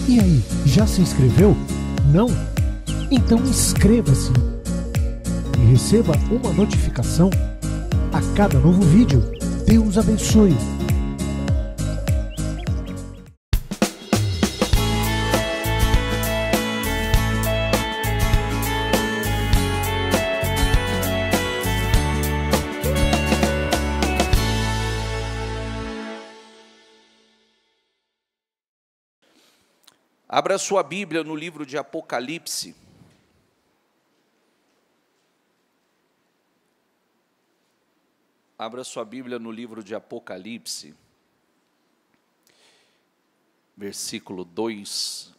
E aí, já se inscreveu? Não? Então inscreva-se e receba uma notificação a cada novo vídeo. Deus abençoe! Abra sua Bíblia no livro de Apocalipse. Abra sua Bíblia no livro de Apocalipse, versículo 2,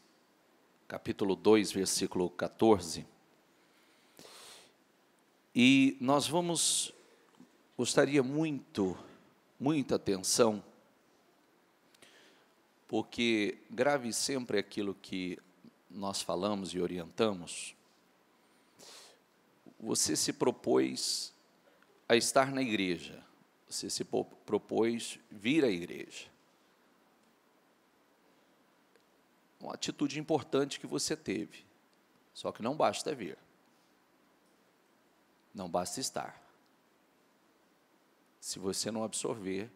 capítulo 2, versículo 14. E nós gostaria muita atenção, porque grave sempre aquilo que nós falamos e orientamos. Você se propôs a estar na igreja, você se propôs vir à igreja. Uma atitude importante que você teve, só que não basta vir, não basta estar. Se você não absorver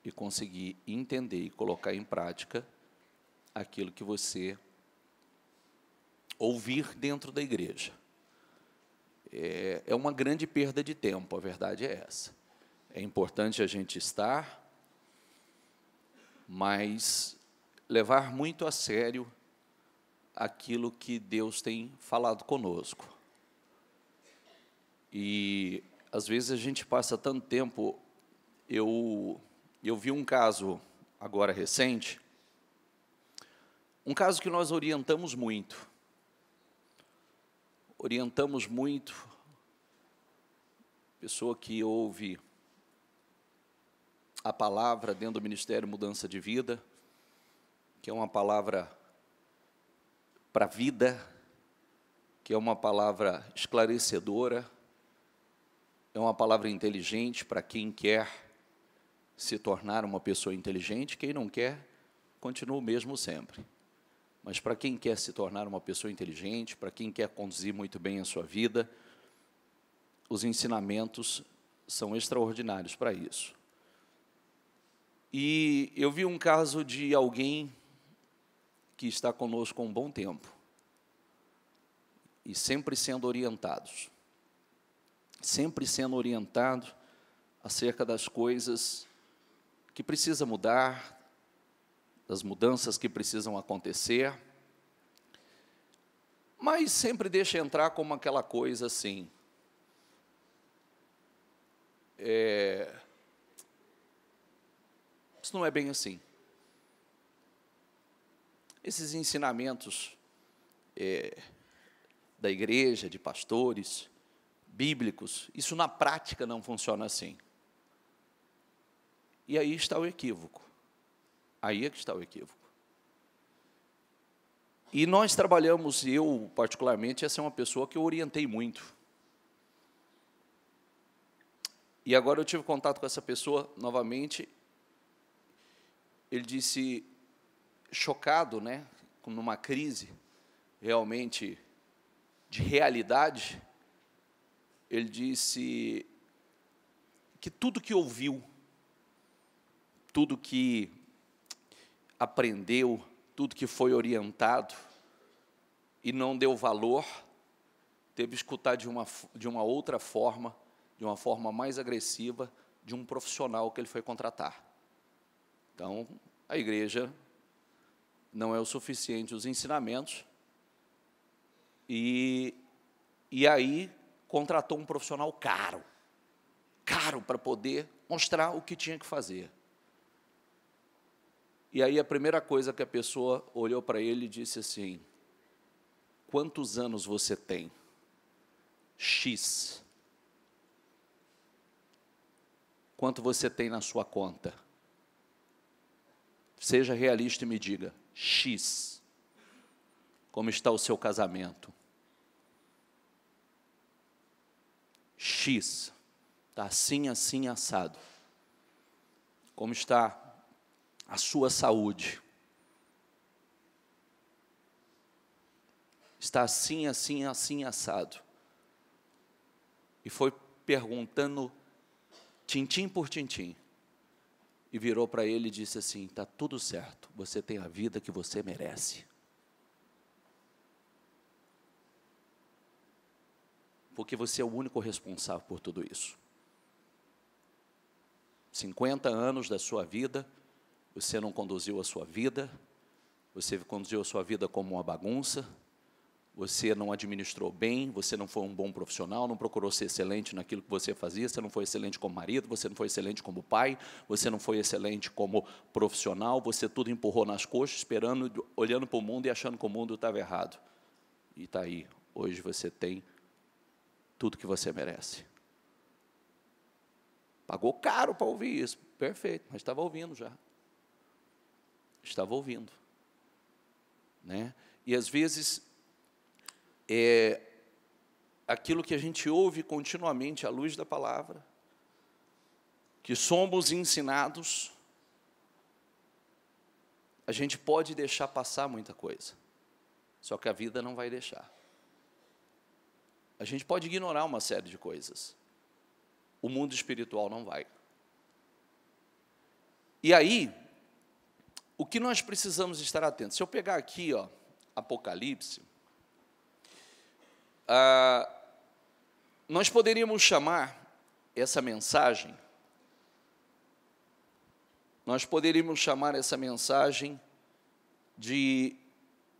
e conseguir entender e colocar em prática aquilo que você ouvir dentro da igreja. É uma grande perda de tempo, a verdade é essa. É importante a gente estar, mas levar muito a sério aquilo que Deus tem falado conosco. E, às vezes, a gente passa tanto tempo. Eu vi um caso, agora recente, um caso que nós orientamos muito, pessoa que ouve a palavra dentro do Ministério Mudança de Vida, que é uma palavra para a vida, que é uma palavra esclarecedora, é uma palavra inteligente para quem quer se tornar uma pessoa inteligente. Quem não quer, continua o mesmo sempre. Mas para quem quer se tornar uma pessoa inteligente, para quem quer conduzir muito bem a sua vida, os ensinamentos são extraordinários para isso. E eu vi um caso de alguém que está conosco há um bom tempo, e sempre sendo orientado acerca das coisas que precisa mudar, das mudanças que precisam acontecer, mas sempre deixa entrar como aquela coisa assim, isso não é bem assim. Esses ensinamentos da igreja, de pastores, bíblicos, isso na prática não funciona assim. E aí está o equívoco. Aí é que está o equívoco. E nós trabalhamos, eu particularmente, essa é uma pessoa que eu orientei muito. E agora eu tive contato com essa pessoa novamente. Ele disse, chocado, né, numa crise realmente de realidade, ele disse que tudo que ouviu, tudo que aprendeu, tudo que foi orientado e não deu valor, teve que escutar de uma outra forma, de uma forma mais agressiva, de um profissional que ele foi contratar. Então, a igreja não é o suficiente os ensinamentos, e aí contratou um profissional caro para poder mostrar o que tinha que fazer. E aí a primeira coisa que a pessoa olhou para ele e disse assim, quantos anos você tem? X. Quanto você tem na sua conta? Seja realista e me diga, X. Como está o seu casamento? X. Está assim, assim, assado. Como está a sua saúde? está assim, assim, assim, assado. E foi perguntando, tintim por tintim. E virou para ele e disse assim: está tudo certo, você tem a vida que você merece. Porque você é o único responsável por tudo isso. 50 anos da sua vida, você não conduziu a sua vida, você conduziu a sua vida como uma bagunça, você não administrou bem, você não foi um bom profissional, não procurou ser excelente naquilo que você fazia, você não foi excelente como marido, você não foi excelente como pai, você não foi excelente como profissional, você tudo empurrou nas coxas, esperando, olhando para o mundo e achando que o mundo estava errado. E está aí, hoje você tem tudo que você merece. Pagou caro para ouvir isso, perfeito, mas estava ouvindo já. Estava ouvindo. Né? E às vezes, aquilo que a gente ouve continuamente à luz da palavra, que somos ensinados, a gente pode deixar passar muita coisa, só que a vida não vai deixar. A gente pode ignorar uma série de coisas, o mundo espiritual não vai. E aí, o que nós precisamos estar atentos? Se eu pegar aqui, ó, Apocalipse, nós poderíamos chamar essa mensagem, de,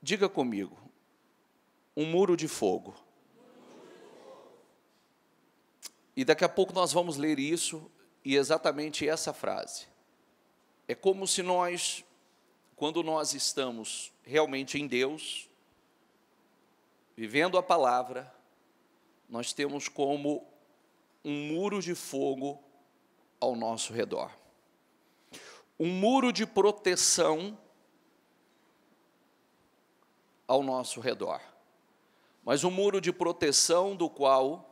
diga comigo, um muro de fogo. E daqui a pouco nós vamos ler isso, e exatamente essa frase. É como se nós, quando nós estamos realmente em Deus, vivendo a palavra, nós temos como um muro de fogo ao nosso redor. Um muro de proteção ao nosso redor. Mas um muro de proteção do qual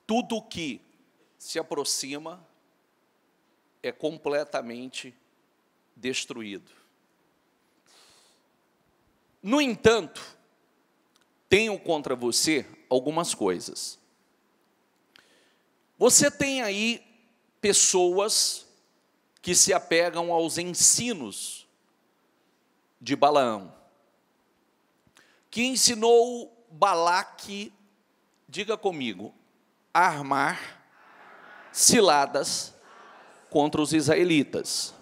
tudo que se aproxima é completamente destruído. No entanto, tenho contra você algumas coisas. Você tem aí pessoas que se apegam aos ensinos de Balaão, que ensinou Balaque, diga comigo, a armar ciladas contra os israelitas,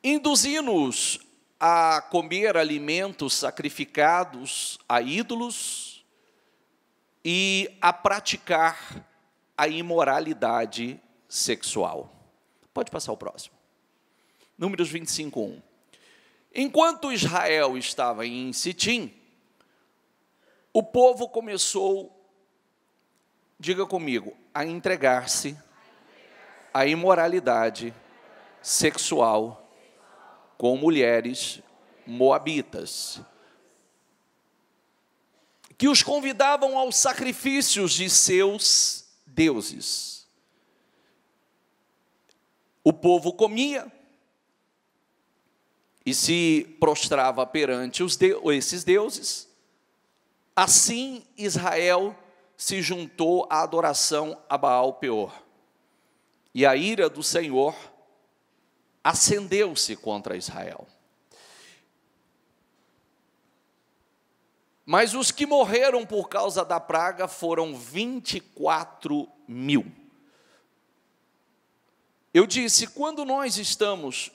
induzindo-os a comer alimentos sacrificados a ídolos e a praticar a imoralidade sexual. Pode passar o próximo. Números 25:1. Enquanto Israel estava em Sitim, o povo começou, diga comigo, a entregar-se à imoralidade sexual com mulheres moabitas, que os convidavam aos sacrifícios de seus deuses. O povo comia e se prostrava perante esses deuses. Assim, Israel se juntou à adoração a Baal-Peor. E a ira do Senhor acendeu-se contra Israel. Mas os que morreram por causa da praga foram 24.000. Eu disse, quando nós estamos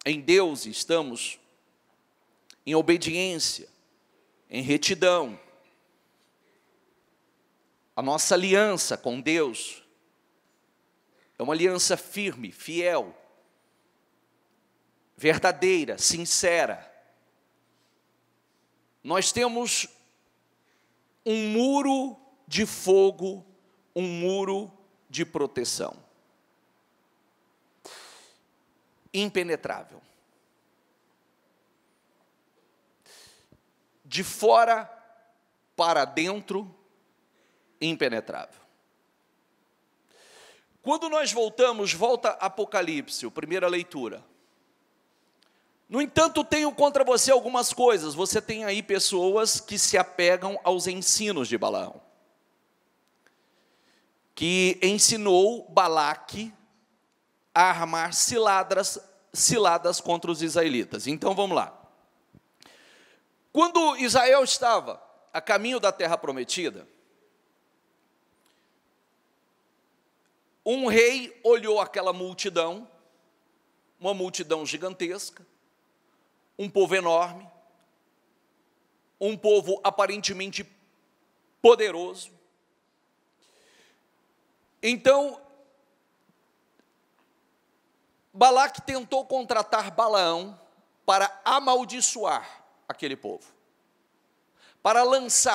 em Deus, estamos em obediência, em retidão, a nossa aliança com Deus é uma aliança firme, fiel, verdadeira, sincera. Nós temos um muro de fogo, um muro de proteção. Impenetrável. De fora para dentro, impenetrável. Quando nós volta Apocalipse, a primeira leitura, No entanto, tenho contra você algumas coisas. Você tem aí pessoas que se apegam aos ensinos de Balaão, que ensinou Balaque a armar ciladas contra os israelitas. Então vamos lá. Quando Israel estava a caminho da terra prometida, um rei olhou aquela multidão, uma multidão gigantesca, um povo enorme, um povo aparentemente poderoso. Então, Balaque tentou contratar Balaão para amaldiçoar aquele povo, para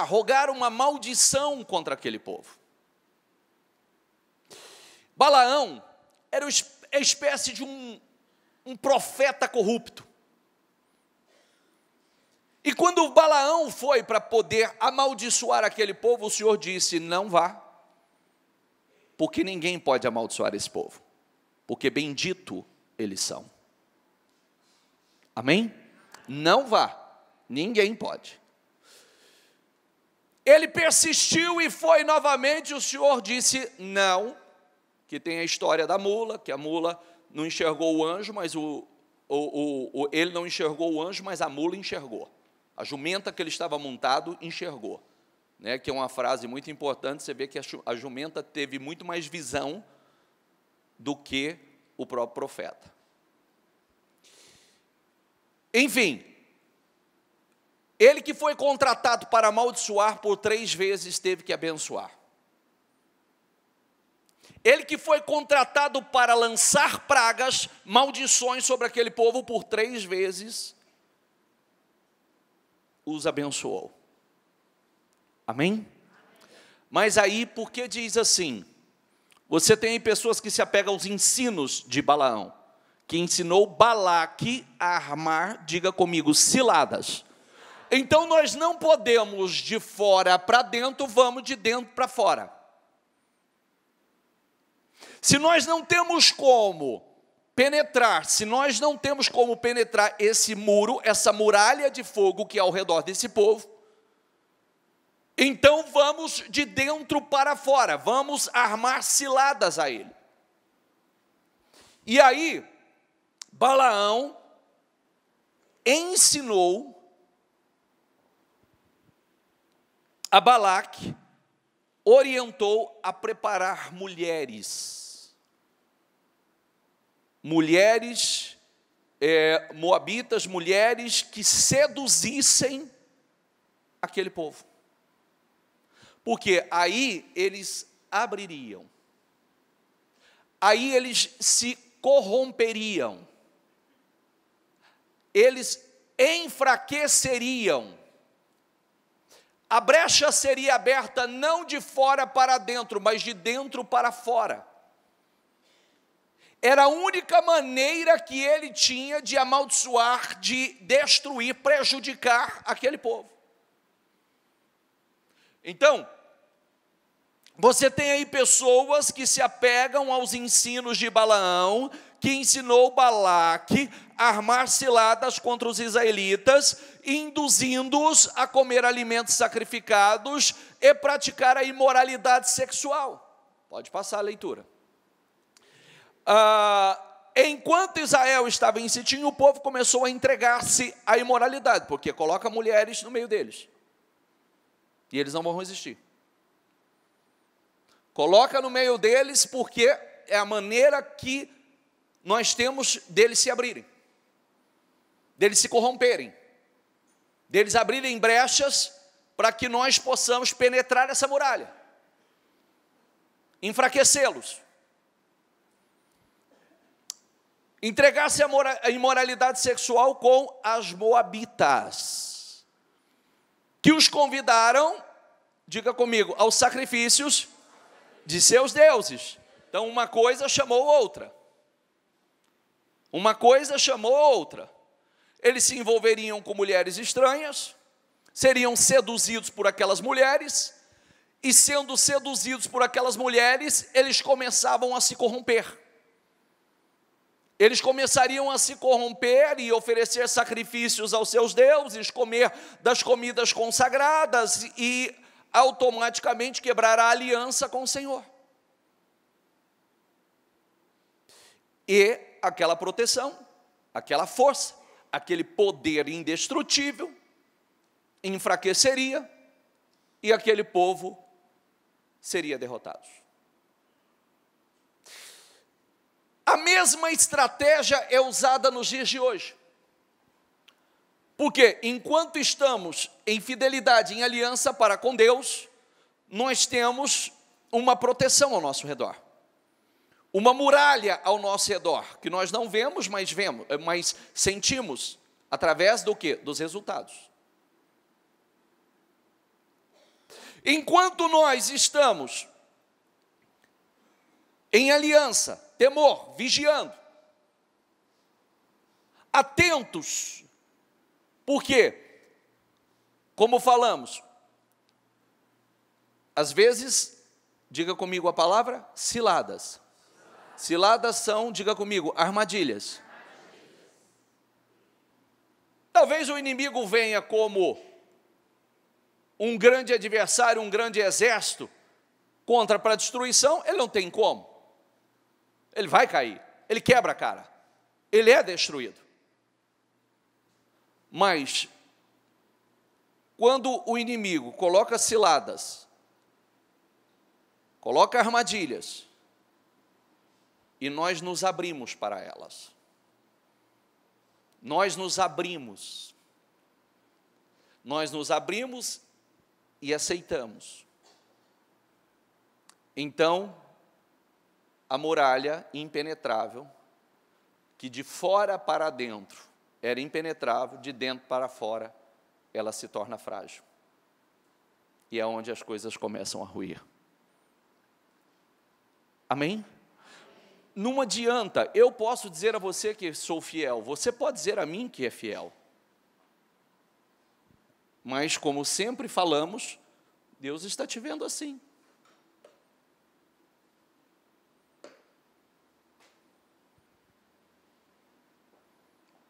rogar uma maldição contra aquele povo. Balaão era uma espécie de um profeta corrupto. E quando Balaão foi para poder amaldiçoar aquele povo, o Senhor disse: não vá, porque ninguém pode amaldiçoar esse povo, porque bendito eles são. Amém? Não vá, ninguém pode. Ele persistiu e foi novamente, o Senhor disse não, que tem a história da mula, que a mula não enxergou o anjo, mas ele não enxergou o anjo, mas a mula enxergou. A jumenta que ele estava montado enxergou, né? Que é uma frase muito importante. Você vê que a jumenta teve muito mais visão do que o próprio profeta. Enfim, ele que foi contratado para amaldiçoar, por 3 vezes teve que abençoar. Ele que foi contratado para lançar pragas, maldições sobre aquele povo, por 3 vezes os abençoou. Amém? Mas aí, por que diz assim? Você tem pessoas que se apegam aos ensinos de Balaão, que ensinou Balaque a armar, diga comigo, ciladas. Então nós não podemos de fora para dentro, vamos de dentro para fora. Se nós não temos como penetrar, esse muro, essa muralha de fogo que é ao redor desse povo, então vamos de dentro para fora, vamos armar ciladas a ele. E aí, Balaão ensinou a Balaque, orientou a preparar mulheres moabitas, mulheres que seduzissem aquele povo, porque aí eles abririam, aí eles se corromperiam, eles enfraqueceriam, a brecha seria aberta não de fora para dentro, mas de dentro para fora. Era a única maneira que ele tinha de amaldiçoar, de destruir, prejudicar aquele povo. Então, você tem aí pessoas que se apegam aos ensinos de Balaão, que ensinou Balaque a armar ciladas contra os israelitas, induzindo-os a comer alimentos sacrificados e praticar a imoralidade sexual. Pode passar a leitura. Enquanto Israel estava em Sitim, o povo começou a entregar-se à imoralidade, porque coloca mulheres no meio deles, e eles não vão resistir. Coloca no meio deles, porque é a maneira que nós temos deles se abrirem, deles se corromperem, deles abrirem brechas para que nós possamos penetrar essa muralha, enfraquecê-los. Entregar-se à imoralidade sexual com as moabitas, que os convidaram, diga comigo, aos sacrifícios de seus deuses. Então uma coisa chamou outra, eles se envolveriam com mulheres estranhas, seriam seduzidos por aquelas mulheres, e sendo seduzidos por aquelas mulheres, eles começavam a se corromper. Eles começariam a se corromper e oferecer sacrifícios aos seus deuses, comer das comidas consagradas e automaticamente quebrar a aliança com o Senhor. E aquela proteção, aquela força, aquele poder indestrutível enfraqueceria e aquele povo seria derrotado. A mesma estratégia é usada nos dias de hoje. Porque enquanto estamos em fidelidade, em aliança para com Deus, nós temos uma proteção ao nosso redor. Uma muralha ao nosso redor, que nós não vemos, mas sentimos, através do quê? Dos resultados. Enquanto nós estamos em aliança, temor, vigiando, atentos, porque, como falamos, às vezes, diga comigo a palavra, ciladas. Ciladas são, diga comigo, armadilhas. Talvez o inimigo venha como um grande adversário, um grande exército, contra para a destruição, ele não tem como. Ele vai cair, ele quebra a cara, ele é destruído. Mas, quando o inimigo coloca ciladas, coloca armadilhas, e nós nos abrimos para elas, nós nos abrimos e aceitamos. Então, a muralha impenetrável, que de fora para dentro era impenetrável, de dentro para fora, ela se torna frágil. E é onde as coisas começam a ruir. Amém? Não adianta, eu posso dizer a você que sou fiel, você pode dizer a mim que é fiel. Mas, como sempre falamos, Deus está te vendo assim.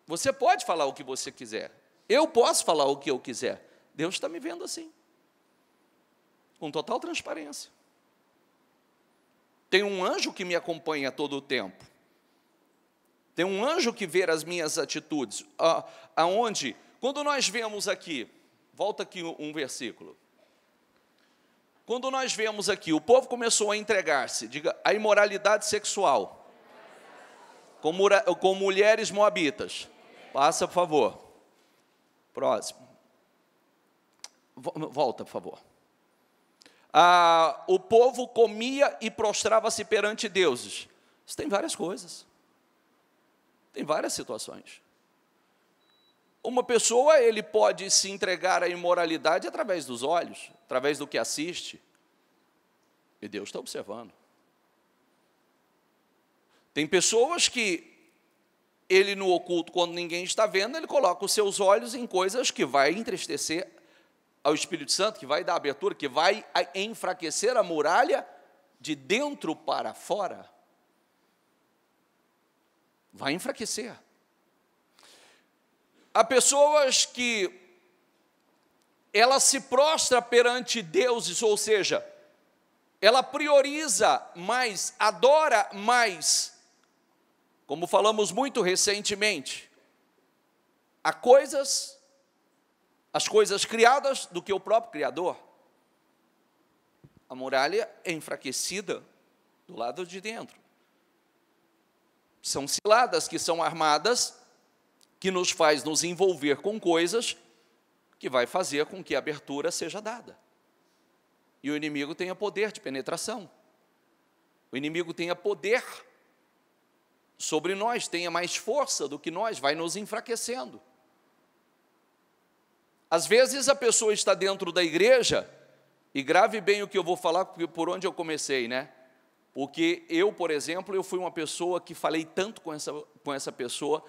Você pode falar o que você quiser, eu posso falar o que eu quiser, Deus está me vendo assim, com total transparência. Tem um anjo que me acompanha todo o tempo, tem um anjo que vê as minhas atitudes, aonde, quando nós vemos aqui, volta aqui um versículo, quando nós vemos aqui, o povo começou a entregar-se, diga, a imoralidade sexual, com mulheres moabitas. Passa, por favor. Próximo. Volta, por favor. O povo comia e prostrava-se perante deuses. Isso tem várias coisas. Tem várias situações. Uma pessoa, ele pode se entregar à imoralidade através dos olhos, através do que assiste. E Deus está observando. Tem pessoas que ele no oculto, quando ninguém está vendo, ele coloca os seus olhos em coisas que vai entristecer ao Espírito Santo, que vai dar abertura, que vai enfraquecer a muralha de dentro para fora. Vai enfraquecer. Há pessoas que ela se prostra perante deuses, ou seja, ela prioriza mais, adora mais, como falamos muito recentemente, as coisas criadas do que o próprio Criador. A muralha é enfraquecida do lado de dentro. São ciladas que são armadas, que nos faz nos envolver com coisas que vai fazer com que a abertura seja dada. E o inimigo tenha poder de penetração. O inimigo tenha poder sobre nós, tenha mais força do que nós, vai nos enfraquecendo. Às vezes a pessoa está dentro da igreja, e grave bem o que eu vou falar, por onde eu comecei, né? Porque eu, por exemplo, eu fui uma pessoa que falei tanto com essa pessoa,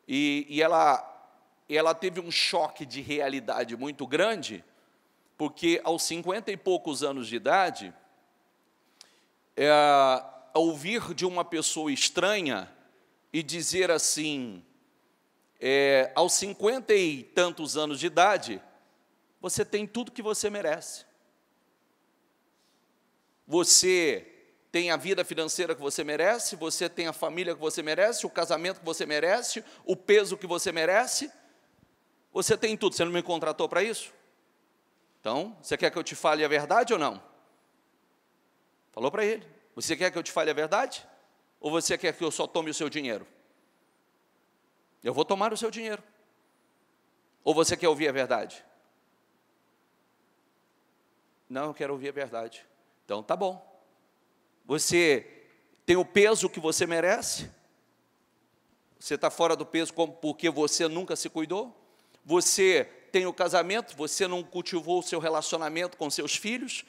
e ela teve um choque de realidade muito grande, porque aos 50 e poucos anos de idade, ouvir de uma pessoa estranha e dizer assim, aos 50 e tantos anos de idade, você tem tudo que você merece. Você tem a vida financeira que você merece, você tem a família que você merece, o casamento que você merece, o peso que você merece. Você tem tudo, você não me contratou para isso? Então, você quer que eu te fale a verdade ou não? Falou para ele. Você quer que eu te fale a verdade? Ou você quer que eu só tome o seu dinheiro? Eu vou tomar o seu dinheiro. Ou você quer ouvir a verdade? Não, eu quero ouvir a verdade. Então, tá bom. Você tem o peso que você merece? Você está fora do peso porque você nunca se cuidou? Você tem o casamento, você não cultivou o seu relacionamento com seus filhos?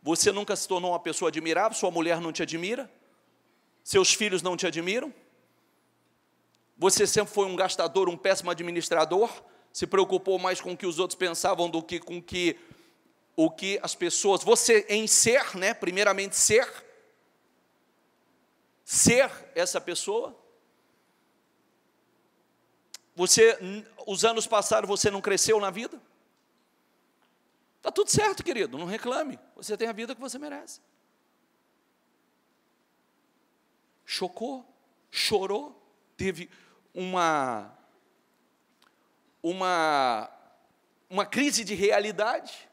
Você nunca se tornou uma pessoa admirável? Sua mulher não te admira? Seus filhos não te admiram? Você sempre foi um gastador, um péssimo administrador? Se preocupou mais com o que os outros pensavam do que com o que as pessoas... Você em ser, né? Primeiramente ser essa pessoa. Os anos passaram, você não cresceu na vida? Está tudo certo, querido, não reclame. Você tem a vida que você merece. Chocou, chorou, teve uma crise de realidade,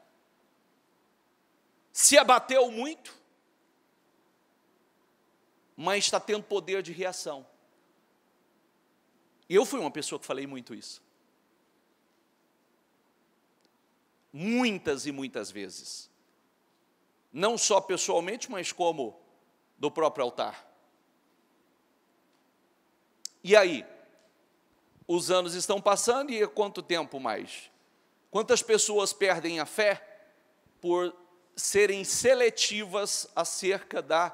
se abateu muito, mas está tendo poder de reação. E eu fui uma pessoa que falei muito isso. Muitas e muitas vezes. Não só pessoalmente, mas como do próprio altar. E aí? Os anos estão passando e há quanto tempo mais? Quantas pessoas perdem a fé por serem seletivas acerca da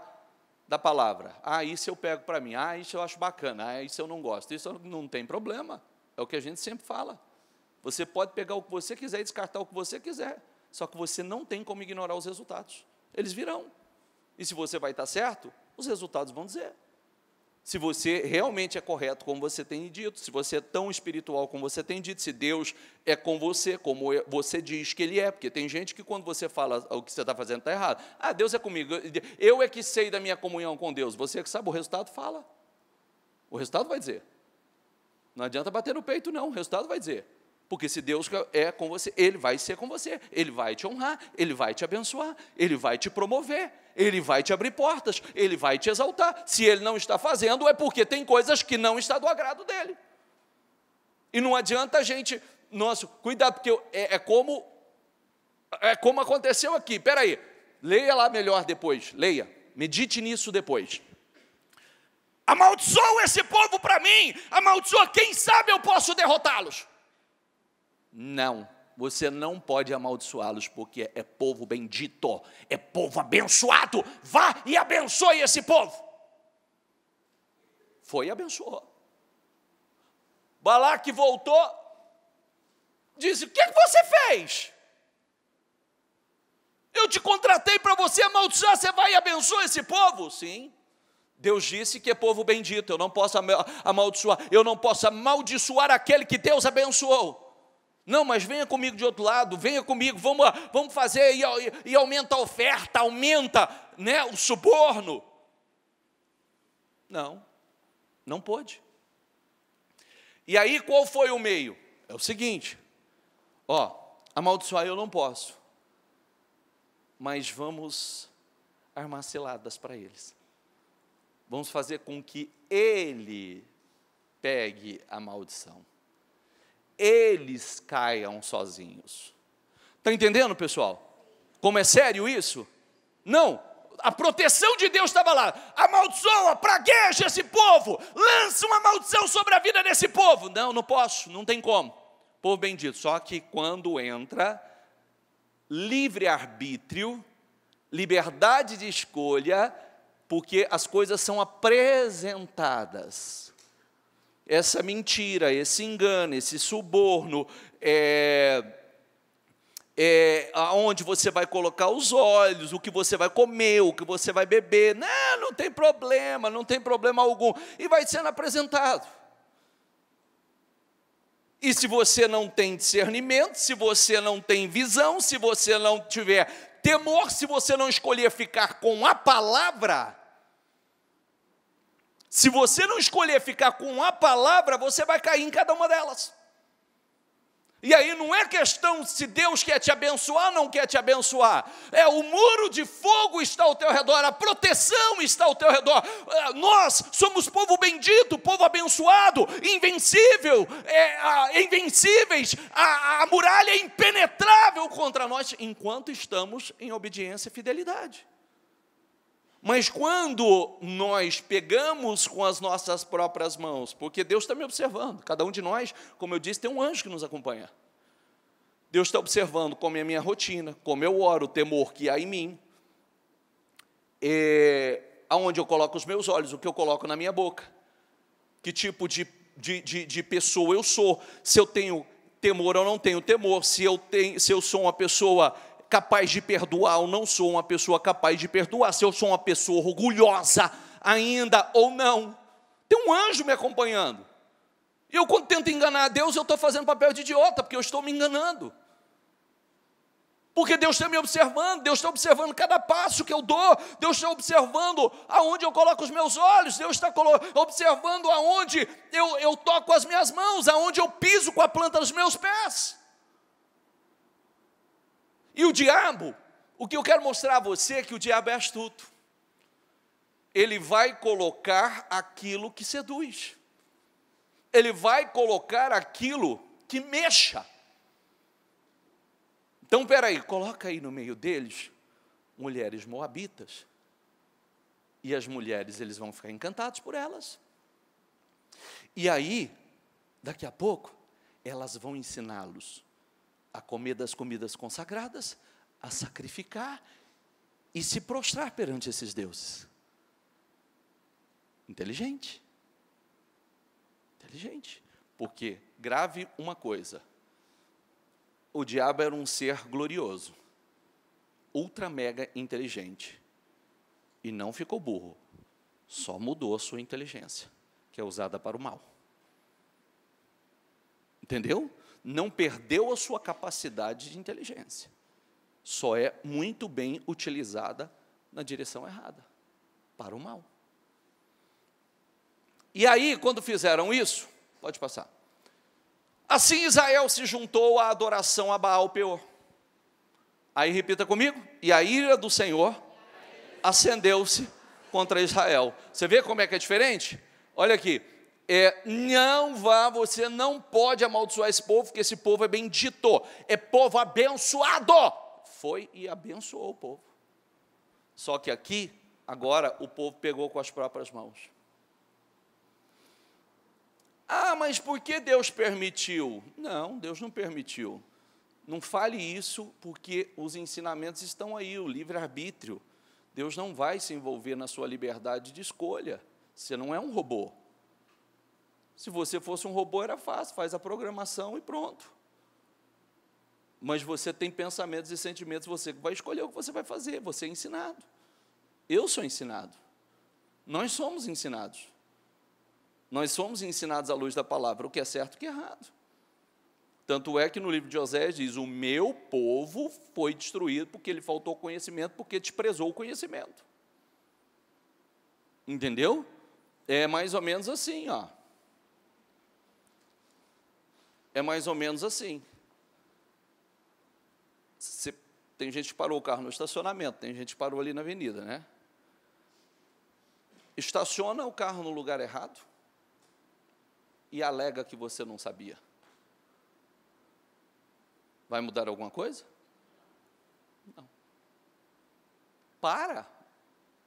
palavra? Isso eu pego para mim, isso eu acho bacana, isso eu não gosto, isso não tem problema, é o que a gente sempre fala. Você pode pegar o que você quiser e descartar o que você quiser, só que você não tem como ignorar os resultados, eles virão. E se você vai estar certo, os resultados vão dizer. Se você realmente é correto como você tem dito, se você é tão espiritual como você tem dito, se Deus é com você, como você diz que Ele é, porque tem gente que quando você fala o que você está fazendo está errado. Deus é comigo, eu é que sei da minha comunhão com Deus, você que sabe, o resultado fala. O resultado vai dizer. Não adianta bater no peito não, o resultado vai dizer. Porque se Deus é com você, Ele vai ser com você, Ele vai te honrar, Ele vai te abençoar, Ele vai te promover, Ele vai te abrir portas, Ele vai te exaltar. Se Ele não está fazendo, é porque tem coisas que não está do agrado dEle. E não adianta a gente, cuidado, porque é como aconteceu aqui. Espera aí, leia lá melhor depois, leia, medite nisso depois. Amaldiçoa esse povo para mim, amaldiçoa, quem sabe eu posso derrotá-los. Não, você não pode amaldiçoá-los, porque é povo bendito, é povo abençoado. Vá e abençoe esse povo. Foi e abençoou. Balaque voltou, disse, o que você fez? Eu te contratei para você amaldiçoar, você vai e abençoa esse povo? Sim. Deus disse que é povo bendito, eu não posso amaldiçoar, eu não posso amaldiçoar aquele que Deus abençoou. Não, mas venha comigo de outro lado, venha comigo, vamos fazer, e aumenta a oferta, aumenta, né, o suborno. Não pôde. E aí qual foi o meio? É o seguinte, amaldiçoar eu não posso, mas vamos armar ciladas para eles. Vamos fazer com que ele pegue a maldição. Eles caiam sozinhos. Está entendendo, pessoal? Como é sério isso? Não, a proteção de Deus estava lá. Amaldiçoa, pragueja esse povo, lança uma maldição sobre a vida desse povo. Não posso, não tem como. Povo bendito, só que quando entra livre-arbítrio, liberdade de escolha, porque as coisas são apresentadas. Essa mentira, esse engano, esse suborno, aonde você vai colocar os olhos, o que você vai comer, o que você vai beber. Não tem problema, não tem problema algum. E vai sendo apresentado. E se você não tem discernimento, se você não tem visão, se você não tiver temor, se você não escolher ficar com a palavra, se você não escolher ficar com a palavra, você vai cair em cada uma delas. E aí não é questão se Deus quer te abençoar ou não quer te abençoar. O muro de fogo está ao teu redor, a proteção está ao teu redor. Nós somos povo bendito, povo abençoado, invencível, invencíveis. A muralha é impenetrável contra nós, enquanto estamos em obediência e fidelidade. Mas quando nós pegamos com as nossas próprias mãos, porque Deus está me observando, cada um de nós, como eu disse, tem um anjo que nos acompanha. Deus está observando como é a minha rotina, como eu oro, o temor que há em mim, aonde eu coloco os meus olhos, o que eu coloco na minha boca, que tipo de pessoa eu sou, se eu tenho temor ou não tenho temor, se eu sou uma pessoa capaz de perdoar ou não sou uma pessoa capaz de perdoar, se eu sou uma pessoa orgulhosa ainda ou não. Tem um anjo me acompanhando. E eu, quando tento enganar a Deus, eu estou fazendo papel de idiota, porque eu estou me enganando. Porque Deus está me observando, Deus está observando cada passo que eu dou, Deus está observando aonde eu coloco os meus olhos, Deus está observando aonde eu toco as minhas mãos, aonde eu piso com a planta dos meus pés. E o diabo, o que eu quero mostrar a você é que o diabo é astuto. Ele vai colocar aquilo que seduz. Ele vai colocar aquilo que mexa. Então, peraí, coloca aí no meio deles mulheres moabitas. E as mulheres, eles vão ficar encantados por elas. E aí, daqui a pouco, elas vão ensiná-los a comer das comidas consagradas, a sacrificar e se prostrar perante esses deuses. Inteligente. Inteligente. Porque, grave uma coisa, o diabo era um ser glorioso, ultra mega inteligente, e não ficou burro, só mudou a sua inteligência, que é usada para o mal. Entendeu? Não perdeu a sua capacidade de inteligência, só é muito bem utilizada na direção errada, para o mal. E aí, quando fizeram isso, pode passar. Assim Israel se juntou à adoração a Baal-peor. Aí repita comigo. E a ira do Senhor acendeu-se contra Israel. Você vê como é que é diferente? Olha aqui. Você não pode amaldiçoar esse povo, porque esse povo é bendito, é povo abençoado. Foi e abençoou o povo. Só que aqui, agora, o povo pegou com as próprias mãos. Mas por que Deus permitiu? Não, Deus não permitiu. Não fale isso, porque os ensinamentos estão aí, o livre-arbítrio. Deus não vai se envolver na sua liberdade de escolha. Você não é um robô. Se você fosse um robô, era fácil, faz a programação e pronto. Mas você tem pensamentos e sentimentos, você vai escolher o que você vai fazer, você é ensinado. Eu sou ensinado. Nós somos ensinados. Nós somos ensinados à luz da palavra, o que é certo e o que é errado. Tanto é que no livro de Oséias diz, o meu povo foi destruído porque lhe faltou conhecimento, porque desprezou o conhecimento. Entendeu? É mais ou menos assim, ó. É mais ou menos assim. Tem gente que parou o carro no estacionamento, tem gente que parou ali na avenida, né? Estaciona o carro no lugar errado e alega que você não sabia. Vai mudar alguma coisa? Não.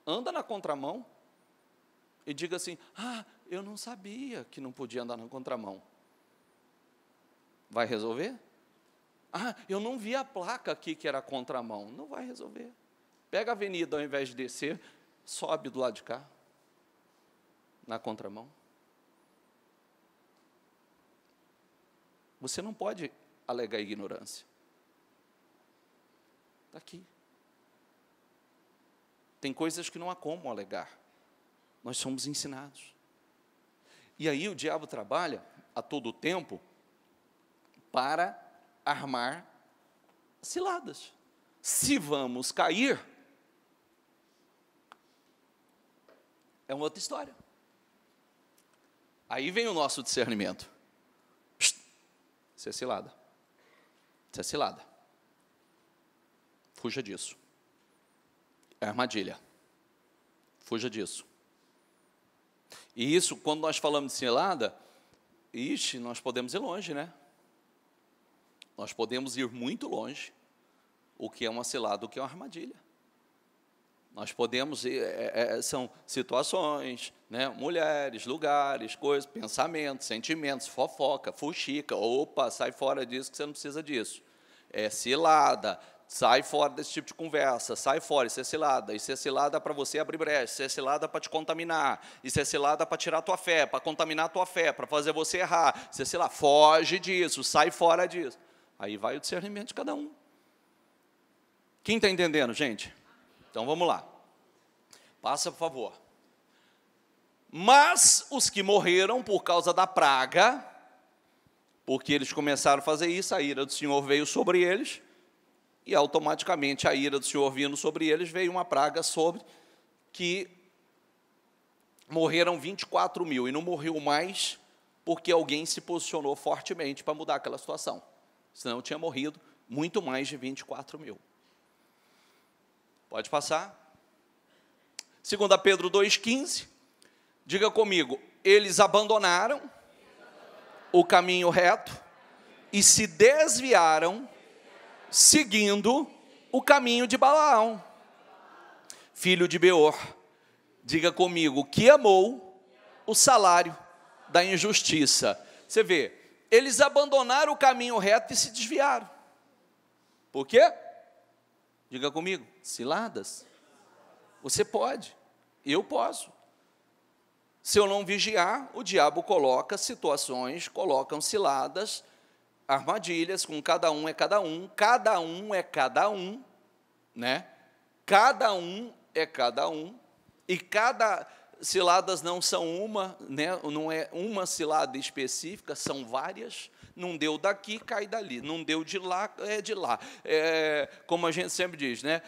Anda na contramão e diga assim, eu não sabia que não podia andar na contramão. Vai resolver? Eu não vi a placa aqui que era contramão. Não vai resolver. Pega a avenida, ao invés de descer, sobe do lado de cá, na contramão. Você não pode alegar ignorância. Está aqui. Tem coisas que não há como alegar. Nós somos ensinados. E aí o diabo trabalha a todo tempo para armar ciladas. Se vamos cair, é uma outra história. Aí vem o nosso discernimento. Isso é cilada. Isso é cilada. Fuja disso. É armadilha. Fuja disso. E isso, quando nós falamos de cilada, nós podemos ir longe, né? Nós podemos ir muito longe. O que é uma cilada, o que é uma armadilha. Nós podemos ir, são situações, né? Mulheres, lugares, coisas, pensamentos, sentimentos, fofoca, fuxica. Opa, sai fora disso que você não precisa disso. É cilada. Sai fora desse tipo de conversa, sai fora, isso é cilada para você abrir brecha, isso é cilada para te contaminar, isso é cilada para tirar a tua fé, para contaminar a tua fé, para fazer você errar, isso é cilada, foge disso, sai fora disso. Aí vai o discernimento de cada um. Quem está entendendo, gente? Então vamos lá. Passa, por favor. Mas os que morreram por causa da praga, porque eles começaram a fazer isso, a ira do Senhor veio sobre eles, e automaticamente a ira do Senhor vindo sobre eles, veio uma praga sobre que morreram 24 mil, e não morreu mais porque alguém se posicionou fortemente para mudar aquela situação. Senão tinha morrido muito mais de 24 mil. Pode passar. 2 Pedro 2,15, diga comigo, eles abandonaram o caminho reto e se desviaram seguindo o caminho de Balaão, filho de Beor. Diga comigo, que amou o salário da injustiça. Você vê, eles abandonaram o caminho reto e se desviaram. Por quê? Diga comigo, ciladas. Você pode, eu posso. Se eu não vigiar, o diabo coloca situações, colocam ciladas, armadilhas, com cada um é cada um é cada um, né? Cada um é cada um, e cada ciladas não são uma, né? Não é uma cilada específica, são várias. Não deu daqui, cai dali. Não deu de lá, é de lá. Como a gente sempre diz, né?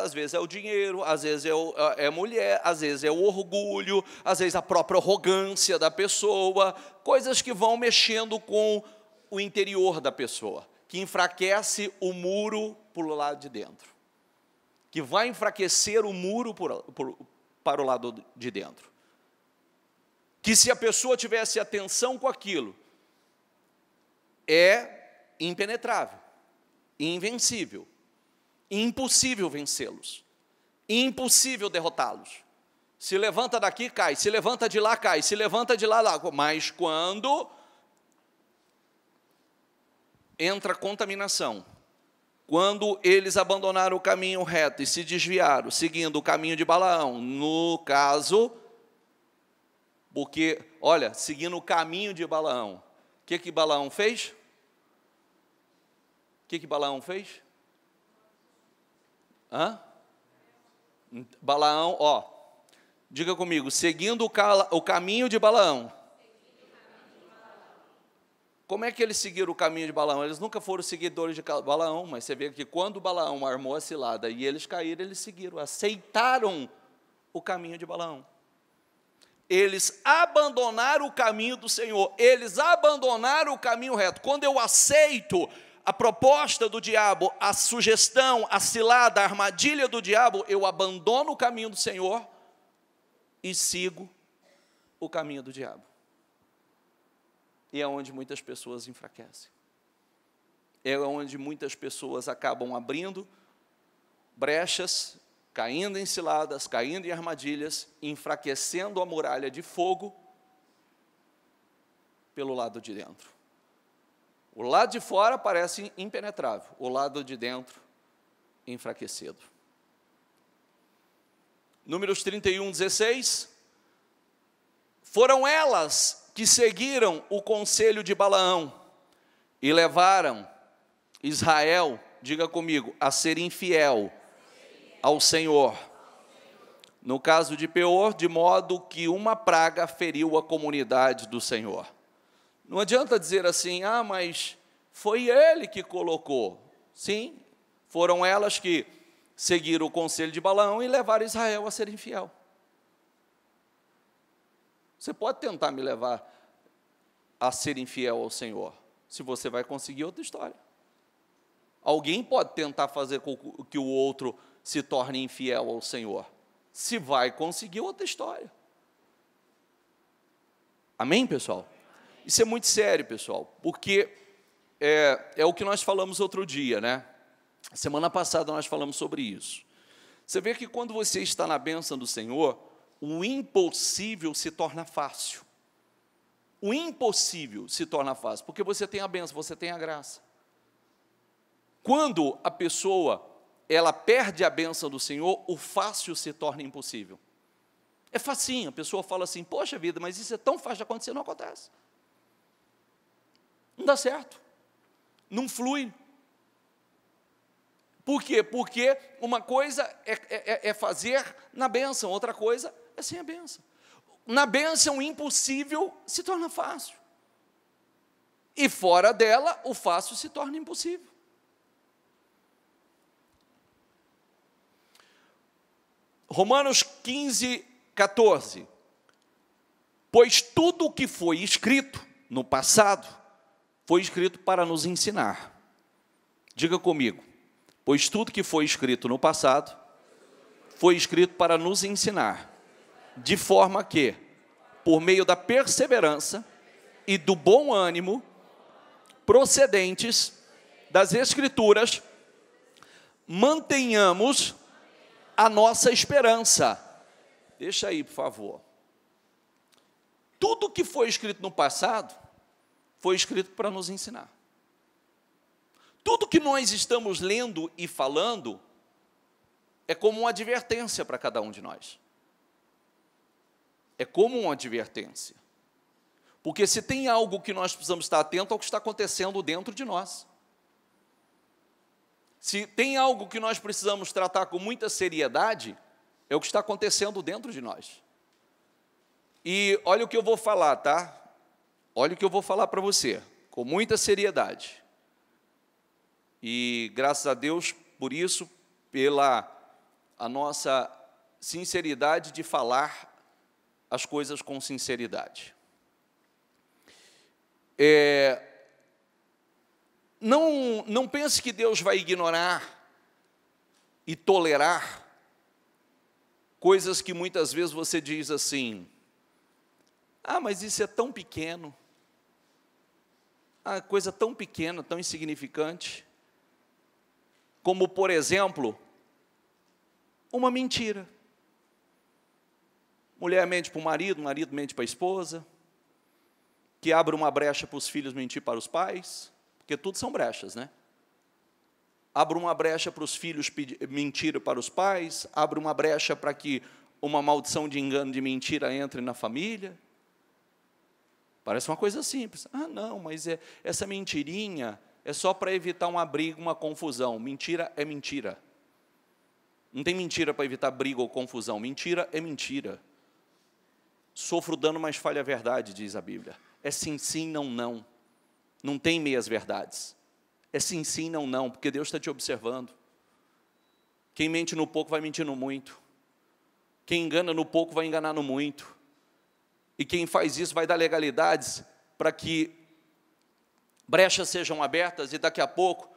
Às vezes é o dinheiro, às vezes é mulher, às vezes é o orgulho, às vezes a própria arrogância da pessoa, coisas que vão mexendo com o interior da pessoa, que enfraquece o muro por lado de dentro, que vai enfraquecer o muro para o lado de dentro, que se a pessoa tivesse atenção com aquilo, é impenetrável, invencível, impossível vencê-los, impossível derrotá-los. Se levanta daqui, cai, se levanta de lá, cai, se levanta de lá, mas quando entra contaminação, quando eles abandonaram o caminho reto e se desviaram, seguindo o caminho de Balaão, no caso, porque, olha, seguindo o caminho de Balaão, o que Balaão fez? O que Balaão fez? Balaão, diga comigo, seguindo o caminho de Balaão. Como é que eles seguiram o caminho de Balaão? Eles nunca foram seguidores de Balaão, mas você vê que quando Balaão armou a cilada e eles caíram, eles seguiram, aceitaram o caminho de Balaão. Eles abandonaram o caminho do Senhor, eles abandonaram o caminho reto. Quando eu aceito a proposta do diabo, a sugestão, a cilada, a armadilha do diabo, eu abandono o caminho do Senhor e sigo o caminho do diabo. E é onde muitas pessoas enfraquecem. É onde muitas pessoas acabam abrindo brechas, caindo em ciladas, caindo em armadilhas, enfraquecendo a muralha de fogo pelo lado de dentro. O lado de fora parece impenetrável, o lado de dentro enfraquecido. Números 31:16. Foram elas que seguiram o conselho de Balaão e levaram Israel diga comigo, a ser infiel ao Senhor. No caso de Peor, de modo que uma praga feriu a comunidade do Senhor. Não adianta dizer assim, mas foi ele que colocou. Sim, foram elas que seguiram o conselho de Balaão e levaram Israel a ser infiel. Você pode tentar me levar a ser infiel ao Senhor. Se você vai conseguir, outra história. Alguém pode tentar fazer com que o outro se torne infiel ao Senhor. Se vai conseguir, outra história. Amém, pessoal? Isso é muito sério, pessoal, porque é o que nós falamos outro dia, né? Semana passada nós falamos sobre isso. Você vê que quando você está na bênção do Senhor, o impossível se torna fácil. O impossível se torna fácil, porque você tem a bênção, você tem a graça. Quando a pessoa ela perde a bênção do Senhor, o fácil se torna impossível. É facinho, a pessoa fala assim, poxa vida, mas isso é tão fácil de acontecer, não acontece. Não dá certo, não flui. Por quê? Porque uma coisa é fazer na bênção, outra coisa é sem a bênção. Na bênção, o impossível se torna fácil. E fora dela, o fácil se torna impossível. Romanos 15, 14. Pois tudo o que foi escrito no passado, foi escrito para nos ensinar. Diga comigo. Pois tudo que foi escrito no passado, foi escrito para nos ensinar. De forma que, por meio da perseverança e do bom ânimo, procedentes das Escrituras, mantenhamos a nossa esperança. Deixa aí, por favor. Tudo que foi escrito no passado, foi escrito para nos ensinar. Tudo que nós estamos lendo e falando, é como uma advertência para cada um de nós. É como uma advertência. Porque se tem algo que nós precisamos estar atentos ao que está acontecendo dentro de nós. Se tem algo que nós precisamos tratar com muita seriedade, é o que está acontecendo dentro de nós. E olha o que eu vou falar, tá? Olha o que eu vou falar para você, com muita seriedade. E graças a Deus por isso, pela a nossa sinceridade de falar as coisas com sinceridade. Não pense que Deus vai ignorar e tolerar coisas que muitas vezes você diz assim, mas isso é tão pequeno, coisa tão pequena, tão insignificante, como, por exemplo, uma mentira. Mulher mente para o marido mente para a esposa, que abre uma brecha para os filhos mentir para os pais, porque tudo são brechas, né? Abre uma brecha para os filhos mentir para os pais, abre uma brecha para que uma maldição de engano, de mentira entre na família. Parece uma coisa simples. Não, mas essa mentirinha é só para evitar uma briga, uma confusão. Mentira é mentira. Não tem mentira para evitar briga ou confusão. Mentira é mentira. Sofro dano, mas falha a verdade, diz a Bíblia. É sim, sim, não, não. Não tem meias verdades. É sim, sim, não, não, porque Deus está te observando. Quem mente no pouco vai mentir no muito. Quem engana no pouco vai enganar no muito. E quem faz isso vai dar legalidades para que brechas sejam abertas e daqui a pouco,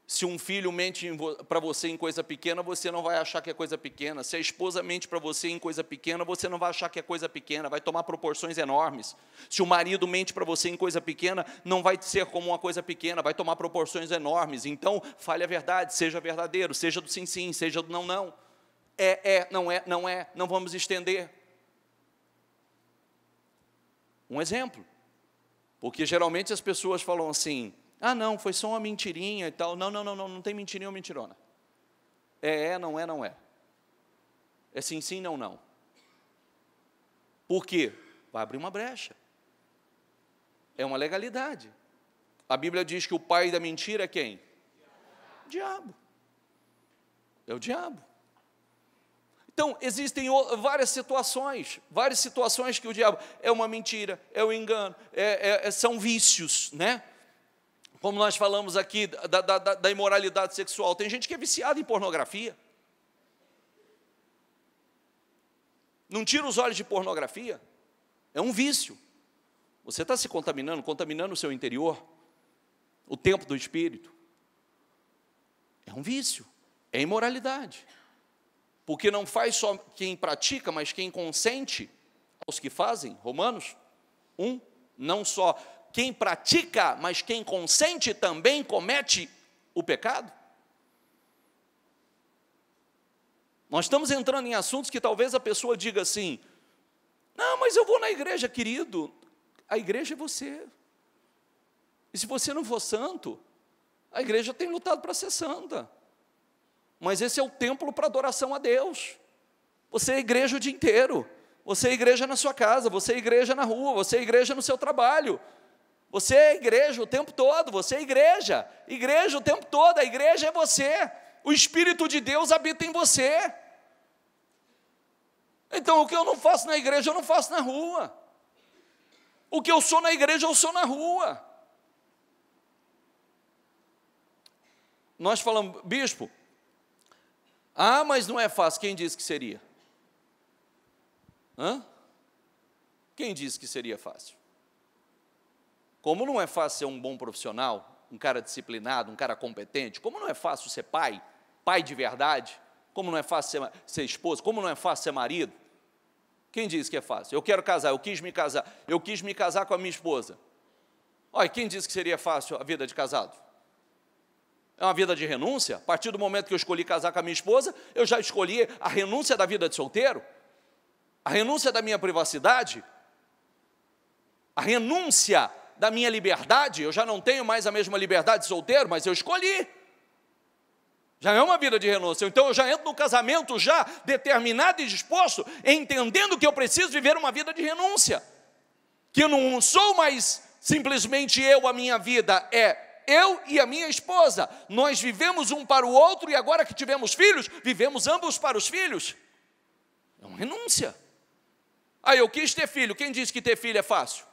se um filho mente para você em coisa pequena, você não vai achar que é coisa pequena. Se a esposa mente para você em coisa pequena, você não vai achar que é coisa pequena, vai tomar proporções enormes. Se o marido mente para você em coisa pequena, não vai ser como uma coisa pequena, vai tomar proporções enormes. Então, fale a verdade, seja verdadeiro, seja do sim, sim, seja do não, não. Não é, não vamos estender. Um exemplo. Porque geralmente as pessoas falam assim, não, foi só uma mentirinha e tal. Não tem mentirinha ou mentirona. Não é. É sim, sim, não, não. Por quê? Vai abrir uma brecha. É uma legalidade. A Bíblia diz que o pai da mentira é quem? Diabo. É o diabo. Então, existem várias situações que o diabo é uma mentira, é um engano, são vícios, né? Como nós falamos aqui da imoralidade sexual. Tem gente que é viciada em pornografia. Não tira os olhos de pornografia. É um vício. Você está se contaminando o seu interior, o templo do Espírito. É um vício, é imoralidade. Porque não faz só quem pratica, mas quem consente aos que fazem. Romanos 1, não só quem pratica, mas quem consente também comete o pecado. Nós estamos entrando em assuntos que talvez a pessoa diga assim, não, mas eu vou na igreja, querido. A igreja é você. E se você não for santo, a igreja tem lutado para ser santa. Mas esse é o templo para adoração a Deus. Você é igreja o dia inteiro. Você é igreja na sua casa, você é igreja na rua, você é igreja no seu trabalho. Você é igreja o tempo todo, você é igreja o tempo todo, a igreja é você. O Espírito de Deus habita em você. Então, o que eu não faço na igreja, eu não faço na rua. O que eu sou na igreja, eu sou na rua. Nós falamos, bispo, mas não é fácil. Quem disse que seria? Quem disse que seria fácil? Como não é fácil ser um bom profissional, um cara disciplinado, um cara competente, como não é fácil ser pai de verdade, como não é fácil ser esposo, como não é fácil ser marido? Quem disse que é fácil? Eu quero casar, eu quis me casar com a minha esposa. Olha, quem disse que seria fácil a vida de casado? É uma vida de renúncia. A partir do momento que eu escolhi casar com a minha esposa, eu já escolhi a renúncia da vida de solteiro, a renúncia da minha privacidade, a renúncia da minha liberdade. Eu já não tenho mais a mesma liberdade de solteiro, mas eu escolhi. Já é uma vida de renúncia. Então eu já entro no casamento já determinado e disposto, entendendo que eu preciso viver uma vida de renúncia, que eu não sou mais simplesmente eu, a minha vida, é eu e a minha esposa. Nós vivemos um para o outro, e agora que tivemos filhos, vivemos ambos para os filhos. É uma renúncia. Eu quis ter filho. Quem disse que ter filho é fácil?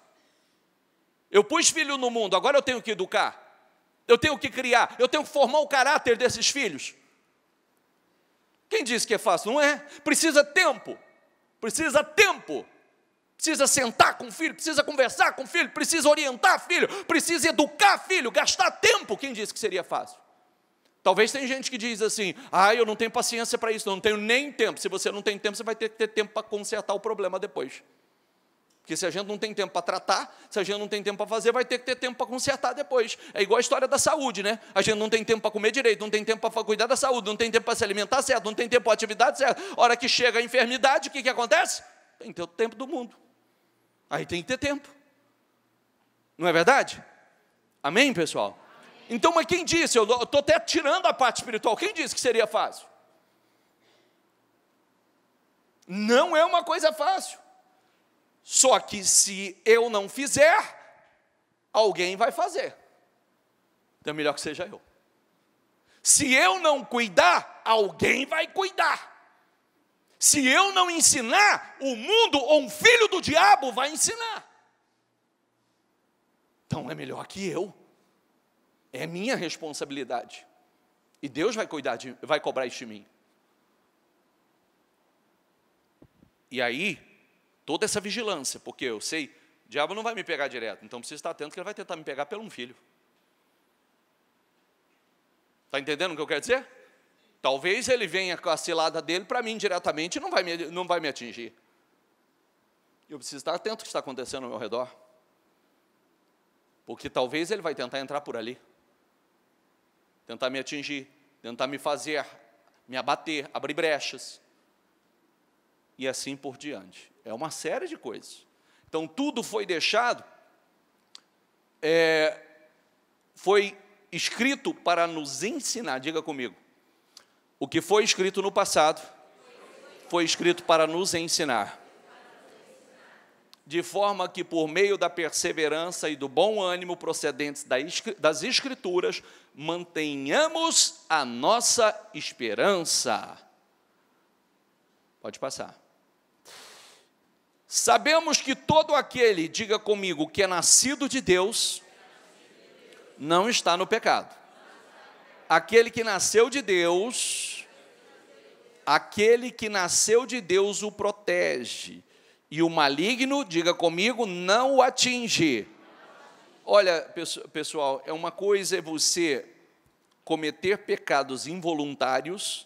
Eu pus filho no mundo, agora eu tenho que educar, eu tenho que criar, eu tenho que formar o caráter desses filhos. Quem disse que é fácil? Não é. Precisa tempo, precisa sentar com o filho, precisa conversar com o filho, precisa orientar filho, precisa educar filho, gastar tempo. Quem disse que seria fácil? Talvez tem gente que diz assim, eu não tenho paciência para isso, não tenho nem tempo. Se você não tem tempo, você vai ter que ter tempo para consertar o problema depois. Porque se a gente não tem tempo para tratar, se a gente não tem tempo para fazer, vai ter que ter tempo para consertar depois. É igual a história da saúde, né? A gente não tem tempo para comer direito, não tem tempo para cuidar da saúde, não tem tempo para se alimentar certo, não tem tempo para atividade certa. A hora que chega a enfermidade, o que acontece? Tem todo o tempo do mundo. Aí tem que ter tempo. Não é verdade? Amém, pessoal? Amém. Então, mas quem disse? Eu estou até tirando a parte espiritual. Quem disse que seria fácil? Não é uma coisa fácil. Só que se eu não fizer, alguém vai fazer. Então é melhor que seja eu. Se eu não cuidar, alguém vai cuidar. Se eu não ensinar, o mundo ou um filho do diabo vai ensinar. Então é melhor que eu. É minha responsabilidade. E Deus vai vai cobrar isso de mim. E aí, toda essa vigilância, porque eu sei, o diabo não vai me pegar direto, então preciso estar atento que ele vai tentar me pegar pelo um filho. Está entendendo o que eu quero dizer? Talvez ele venha com a cilada dele para mim diretamente e não vai me atingir. Eu preciso estar atento ao que está acontecendo ao meu redor. Porque talvez ele vai tentar entrar por ali. Tentar me atingir, tentar me fazer, me abater, abrir brechas. E assim por diante. É uma série de coisas. Então, tudo foi deixado, foi escrito para nos ensinar. Diga comigo. O que foi escrito no passado, foi escrito para nos ensinar. de forma que, por meio da perseverança e do bom ânimo procedentes das Escrituras, mantenhamos a nossa esperança. Pode passar. Sabemos que todo aquele, diga comigo, que é nascido de Deus, não está no pecado. Aquele que nasceu de Deus, o protege. E o maligno, diga comigo, não o atinge. Olha, pessoal, uma coisa é você cometer pecados involuntários,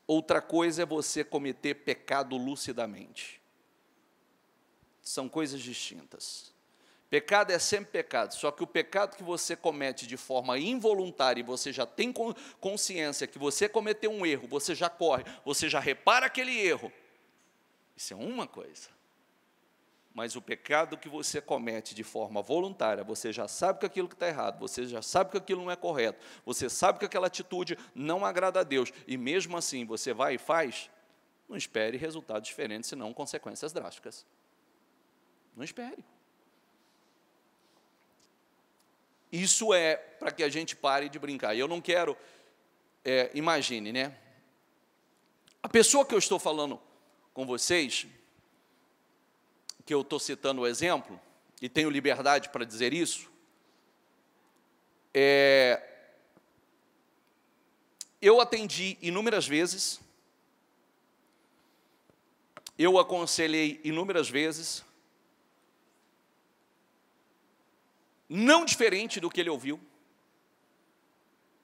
outra coisa é você cometer pecado lucidamente. São coisas distintas. Pecado é sempre pecado, só que o pecado que você comete de forma involuntária e você já tem consciência que você cometeu um erro, você já corre, você já repara aquele erro, isso é uma coisa. Mas o pecado que você comete de forma voluntária, você já sabe que aquilo que está errado, você já sabe que aquilo não é correto, você sabe que aquela atitude não agrada a Deus, e mesmo assim você vai e faz, não espere resultados diferentes, senão consequências drásticas. Não espere. Isso é para que a gente pare de brincar. E eu não quero, imagine, né? A pessoa que eu estou falando com vocês, que eu estou citando o exemplo, e tenho liberdade para dizer isso, eu atendi inúmeras vezes, eu aconselhei inúmeras vezes, não diferente do que ele ouviu,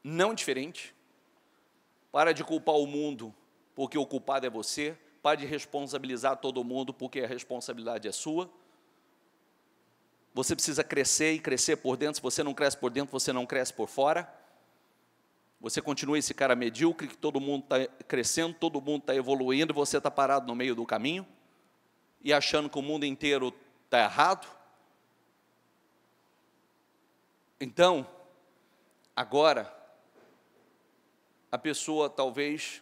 não diferente. Para de culpar o mundo, porque o culpado é você. Para de responsabilizar todo mundo, porque a responsabilidade é sua. Você precisa crescer e crescer por dentro. Se você não cresce por dentro, você não cresce por fora. Você continua esse cara medíocre, que todo mundo está crescendo, todo mundo está evoluindo, e você está parado no meio do caminho, e achando que o mundo inteiro está errado. Então, agora, a pessoa talvez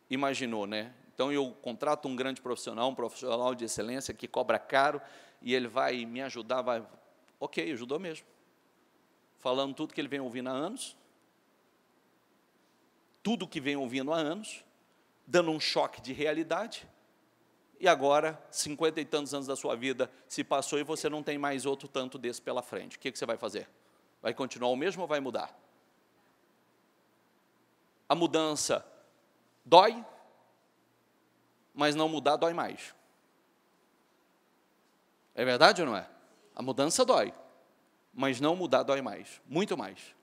imaginou, né? Então, eu contrato um grande profissional, um profissional de excelência que cobra caro, e ele vai me ajudar, vai... Ok, ajudou mesmo. Falando tudo que ele vem ouvindo há anos, tudo que vem ouvindo há anos, dando um choque de realidade, e agora, 50 e tantos anos da sua vida se passou e você não tem mais outro tanto desse pela frente. O que você vai fazer? Vai continuar o mesmo ou vai mudar? A mudança dói, mas não mudar dói mais. É verdade ou não é? A mudança dói, mas não mudar dói mais, muito mais.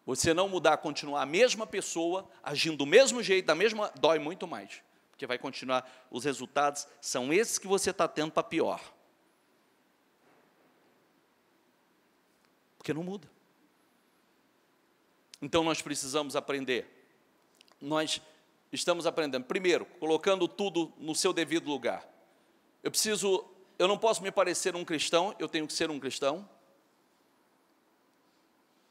Você não mudar, continuar a mesma pessoa, agindo do mesmo jeito, dói muito mais, porque vai continuar, os resultados são esses que você está tendo para pior. Porque não muda. Então, nós precisamos aprender. Nós estamos aprendendo, primeiro, colocando tudo no seu devido lugar. Eu não posso me parecer um cristão, eu tenho que ser um cristão.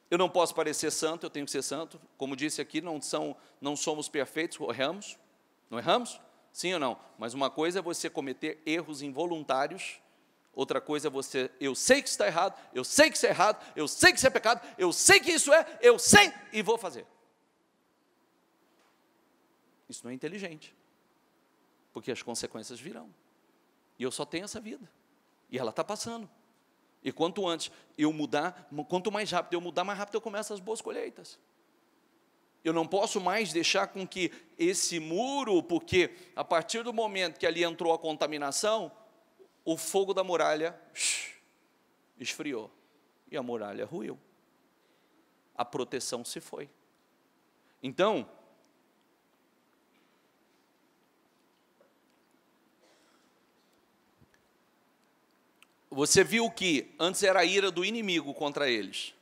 Eu não posso parecer santo, eu tenho que ser santo. Como disse aqui, não somos perfeitos, erramos. Não erramos? Sim ou não? Mas uma coisa é você cometer erros involuntários, outra coisa é eu sei que está errado, eu sei que isso é errado, eu sei que isso é pecado, eu sei que isso é, eu sei e vou fazer. Isso não é inteligente, porque as consequências virão. E eu só tenho essa vida, e ela está passando. E quanto antes eu mudar, quanto mais rápido eu mudar, mais rápido eu começo as boas colheitas. Eu não posso mais deixar com que esse muro, porque a partir do momento que ali entrou a contaminação, o fogo da muralha esfriou, e a muralha ruiu. A proteção se foi. Então, você viu que antes era a ira do inimigo contra eles,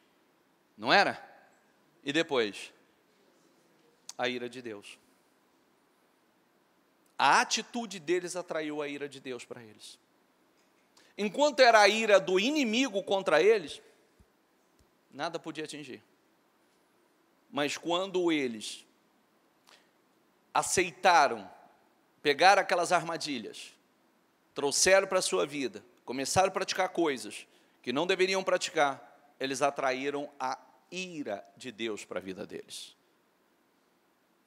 não era? E depois? A ira de Deus. A atitude deles atraiu a ira de Deus para eles. Enquanto era a ira do inimigo contra eles, nada podia atingir. Mas quando eles aceitaram pegar aquelas armadilhas, trouxeram para a sua vida, começaram a praticar coisas que não deveriam praticar, eles atraíram a ira de Deus para a vida deles.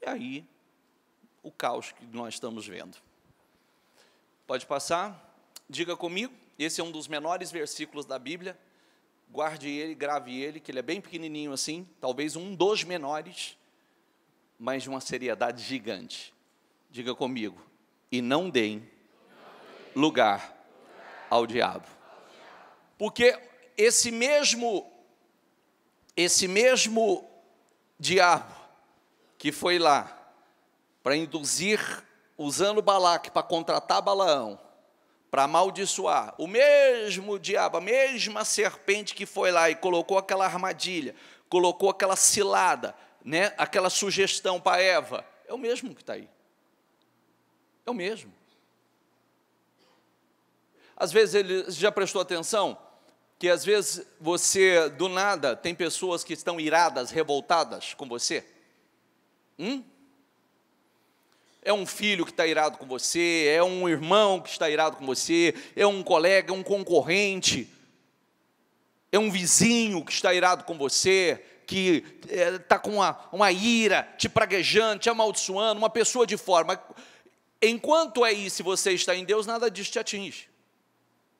E aí, o caos que nós estamos vendo. Pode passar? Diga comigo, esse é um dos menores versículos da Bíblia, guarde ele, grave ele, que ele é bem pequenininho assim, talvez um dos menores, mas de uma seriedade gigante. Diga comigo, e não deem lugar ao diabo. Porque esse mesmo diabo que foi lá para induzir, usando Balaque para contratar Balaão, para amaldiçoar, o mesmo diabo, a mesma serpente que foi lá e colocou aquela armadilha, colocou aquela cilada, né, aquela sugestão para Eva, é o mesmo que está aí. É o mesmo. Às vezes, ele já prestou atenção que às vezes você, do nada, tem pessoas que estão iradas, revoltadas com você? É um filho que está irado com você, é um irmão que está irado com você, é um colega, é um concorrente, é um vizinho que está irado com você, que está com uma ira, te praguejando, te amaldiçoando, uma pessoa de fora. Mas, enquanto é isso, se você está em Deus, nada disso te atinge.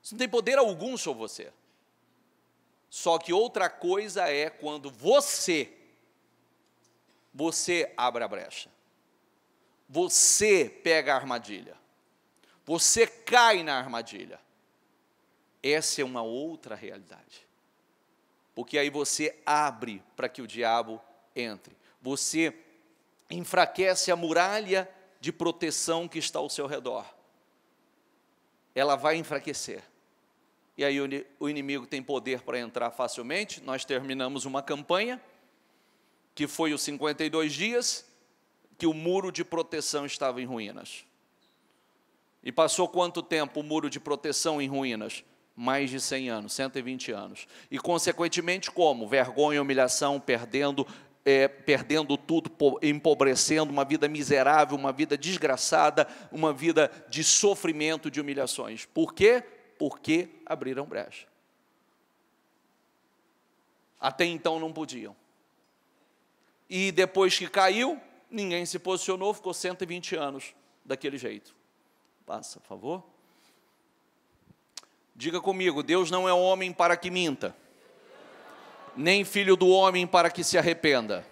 Isso não tem poder algum sobre você. Só que outra coisa é quando você abre a brecha. Você pega a armadilha. Você cai na armadilha. Essa é uma outra realidade. Porque aí você abre para que o diabo entre. Você enfraquece a muralha de proteção que está ao seu redor. Ela vai enfraquecer. E aí o inimigo tem poder para entrar facilmente. Nós terminamos uma campanha, que foi os 52 dias, que o muro de proteção estava em ruínas. E passou quanto tempo o muro de proteção em ruínas? Mais de 100 anos, 120 anos. E, consequentemente, como? Vergonha, humilhação, perdendo tudo, empobrecendo, uma vida miserável, uma vida desgraçada, uma vida de sofrimento, de humilhações. Por quê? Porque abriram brecha. Até então não podiam. E depois que caiu, ninguém se posicionou, ficou 120 anos daquele jeito. Passa, por favor. Diga comigo, Deus não é homem para que minta, nem filho do homem para que se arrependa.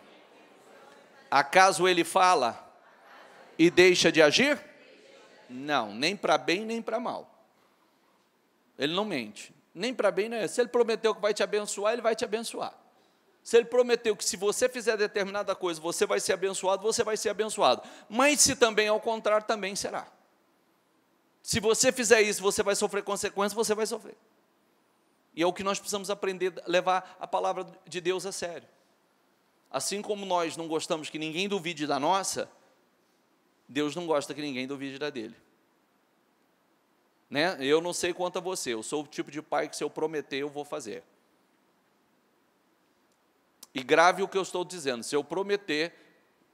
Acaso ele fala e deixa de agir? Não, nem para bem nem para mal. Ele não mente, nem para bem, nem. Se ele prometeu que vai te abençoar, ele vai te abençoar. Se ele prometeu que se você fizer determinada coisa, você vai ser abençoado, você vai ser abençoado. Mas se também ao contrário, também será. Se você fizer isso, você vai sofrer consequências, você vai sofrer. E é o que nós precisamos aprender, levar a palavra de Deus a sério. Assim como nós não gostamos que ninguém duvide da nossa, Deus não gosta que ninguém duvide da dele. Né? Eu não sei quanto a você, eu sou o tipo de pai que se eu prometer, eu vou fazer. E grave o que eu estou dizendo, se eu prometer,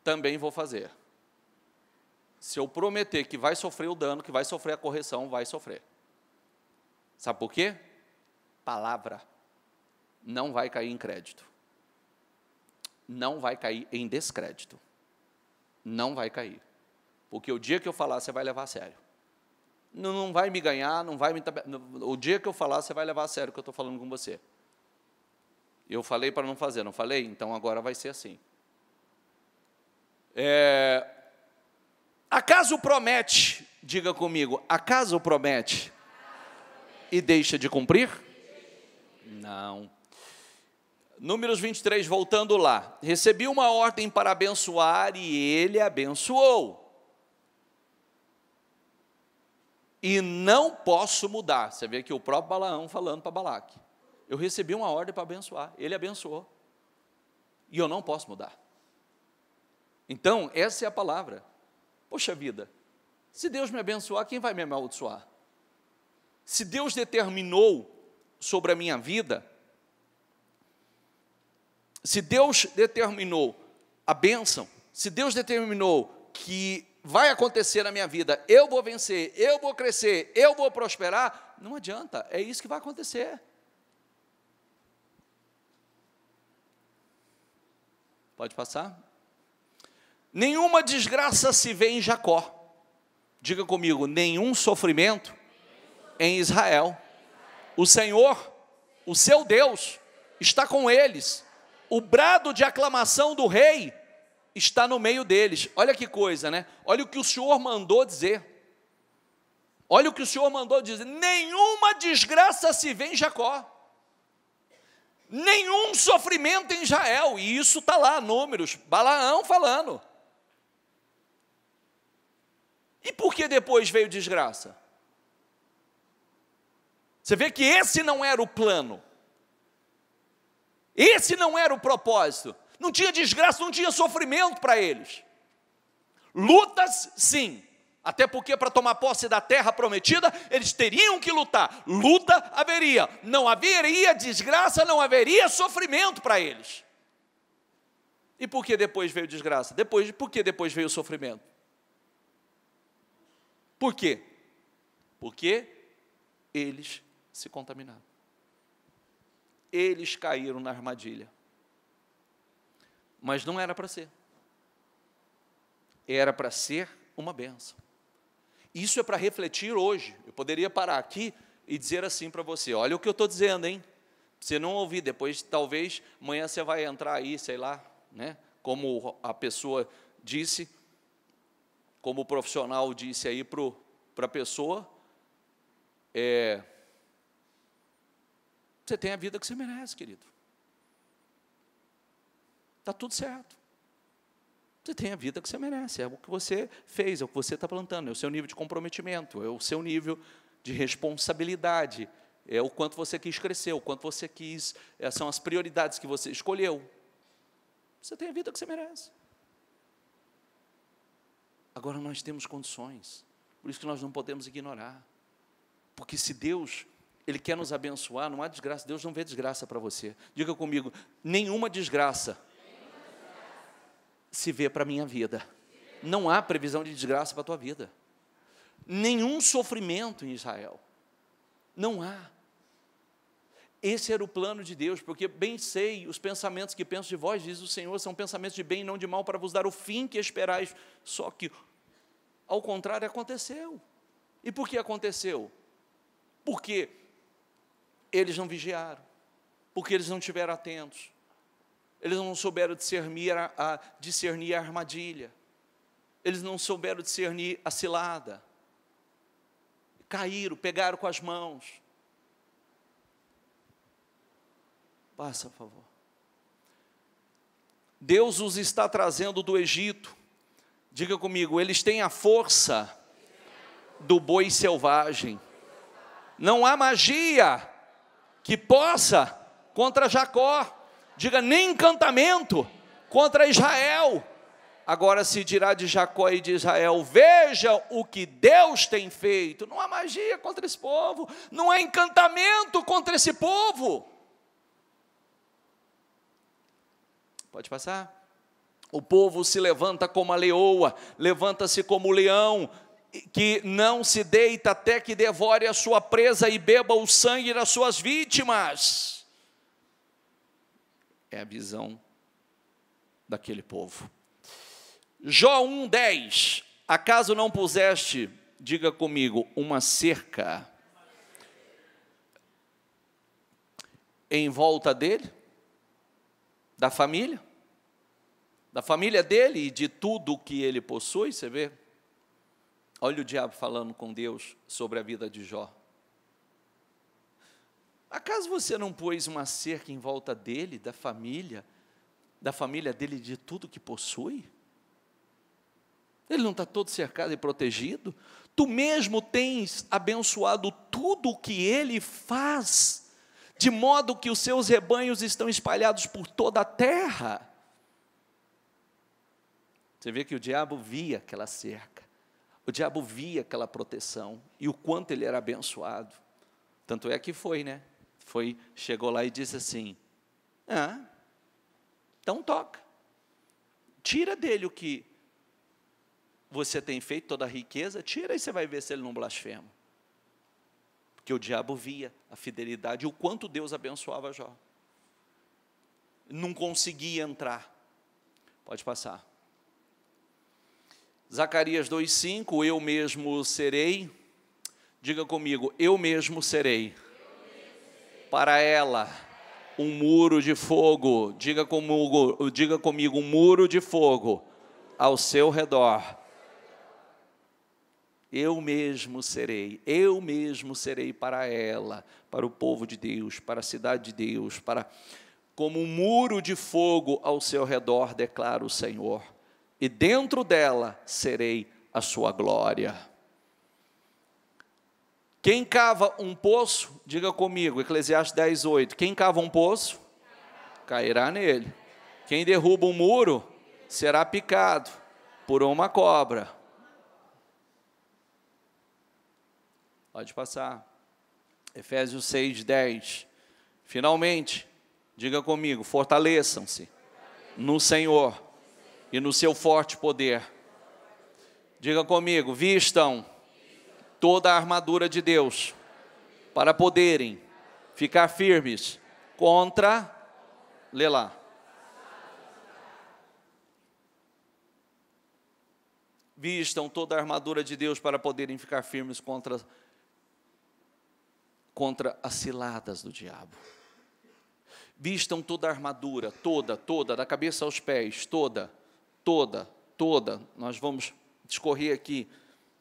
também vou fazer. Se eu prometer que vai sofrer o dano, que vai sofrer a correção, vai sofrer. Sabe por quê? Palavra não vai cair em crédito. Não vai cair em descrédito. Não vai cair. Porque o dia que eu falar, você vai levar a sério. Não vai me ganhar, não vai me... O dia que eu falar, você vai levar a sério o que eu estou falando com você. Eu falei para não fazer, não falei? Então agora vai ser assim. Acaso promete, diga comigo, acaso promete e deixa de cumprir? Não. Números 23, voltando lá. Recebi uma ordem para abençoar e ele abençoou. E não posso mudar. Você vê aqui o próprio Balaão falando para Balaque. Eu recebi uma ordem para abençoar, ele abençoou. E eu não posso mudar. Então, essa é a palavra. Poxa vida, se Deus me abençoar, quem vai me amaldiçoar? Se Deus determinou sobre a minha vida, se Deus determinou a bênção, se Deus determinou que vai acontecer na minha vida, eu vou vencer, eu vou crescer, eu vou prosperar, não adianta, é isso que vai acontecer. Pode passar? Nenhuma desgraça se vê em Jacó. Diga comigo, nenhum sofrimento em Israel. O Senhor, o seu Deus, está com eles. O brado de aclamação do rei está no meio deles. Olha que coisa, né? Olha o que o Senhor mandou dizer. Olha o que o Senhor mandou dizer. Nenhuma desgraça se vê em Jacó. Nenhum sofrimento em Israel. E isso está lá, Números, Balaão falando. E por que depois veio desgraça? Você vê que esse não era o plano. Esse não era o propósito. Não tinha desgraça, não tinha sofrimento para eles. Lutas, sim. Até porque para tomar posse da terra prometida, eles teriam que lutar. Luta haveria. Não haveria desgraça, não haveria sofrimento para eles. E por que depois veio desgraça? Por que depois veio o sofrimento? Por quê? Porque eles se contaminaram. Eles caíram na armadilha. Mas não era para ser. Era para ser uma bênção. Isso é para refletir hoje. Eu poderia parar aqui e dizer assim para você, olha o que eu estou dizendo, hein? Você não ouvir, depois talvez amanhã você vai entrar aí, sei lá, né? Como a pessoa disse, como o profissional disse aí para a pessoa, você tem a vida que você merece, querido. Está tudo certo. Você tem a vida que você merece, é o que você fez, é o que você está plantando, é o seu nível de comprometimento, é o seu nível de responsabilidade, é o quanto você quis crescer, o quanto você quis, são as prioridades que você escolheu. Você tem a vida que você merece. Agora nós temos condições, por isso que nós não podemos ignorar, porque se Deus, Ele quer nos abençoar, não há desgraça, Deus não vê desgraça para você. Diga comigo, nenhuma desgraça se vê para a minha vida. Não há previsão de desgraça para a tua vida. Nenhum sofrimento em Israel. Não há. Esse era o plano de Deus, porque bem sei, os pensamentos que penso de vós, diz o Senhor, são pensamentos de bem e não de mal, para vos dar o fim que esperais. Só que, ao contrário, aconteceu. E por que aconteceu? Porque eles não vigiaram, porque eles não estiveram atentos, eles não souberam discernir a armadilha, eles não souberam discernir a cilada, caíram, pegaram com as mãos. Passa, por favor. Deus os está trazendo do Egito. Diga comigo, eles têm a força do boi selvagem. Não há magia que possa contra Jacó. Diga, nem encantamento contra Israel. Agora se dirá de Jacó e de Israel, veja o que Deus tem feito. Não há magia contra esse povo, não há encantamento contra esse povo. Pode passar? O povo se levanta como a leoa, levanta-se como o leão, que não se deita até que devore a sua presa e beba o sangue das suas vítimas. É a visão daquele povo. Jó 1:10, acaso não puseste, diga comigo, uma cerca em volta dele, da família dele e de tudo o que ele possui? Você vê? Olha o diabo falando com Deus sobre a vida de Jó. Acaso você não pôs uma cerca em volta dele, da família dele, de tudo que possui? Ele não está todo cercado e protegido? Tu mesmo tens abençoado tudo o que ele faz, de modo que os seus rebanhos estão espalhados por toda a terra. Você vê que o diabo via aquela cerca, o diabo via aquela proteção, e o quanto ele era abençoado. Tanto é que foi, né? Chegou lá e disse assim, então toca, tira dele o que você tem feito toda a riqueza? Tira e você vai ver se ele não blasfema. Porque o diabo via a fidelidade e o quanto Deus abençoava Jó. Não conseguia entrar. Pode passar. Zacarias 2,5, eu mesmo serei. Diga comigo, eu mesmo serei. Para ela, um muro de fogo. Diga comigo, um muro de fogo ao seu redor. Eu mesmo serei para ela, para o povo de Deus, para a cidade de Deus, como um muro de fogo ao seu redor, declara o Senhor, e dentro dela serei a sua glória. Quem cava um poço, diga comigo, Eclesiastes 10:8, quem cava um poço, cairá nele. Quem derruba um muro, será picado por uma cobra. Pode passar. Efésios 6:10. Finalmente, diga comigo, fortaleçam-se no Senhor e no seu forte poder. Diga comigo, vistam toda a armadura de Deus para poderem ficar firmes contra, lê lá. Vistam toda a armadura de Deus para poderem ficar firmes contra as ciladas do diabo. Vistam toda a armadura, toda, da cabeça aos pés, toda, nós vamos discorrer aqui,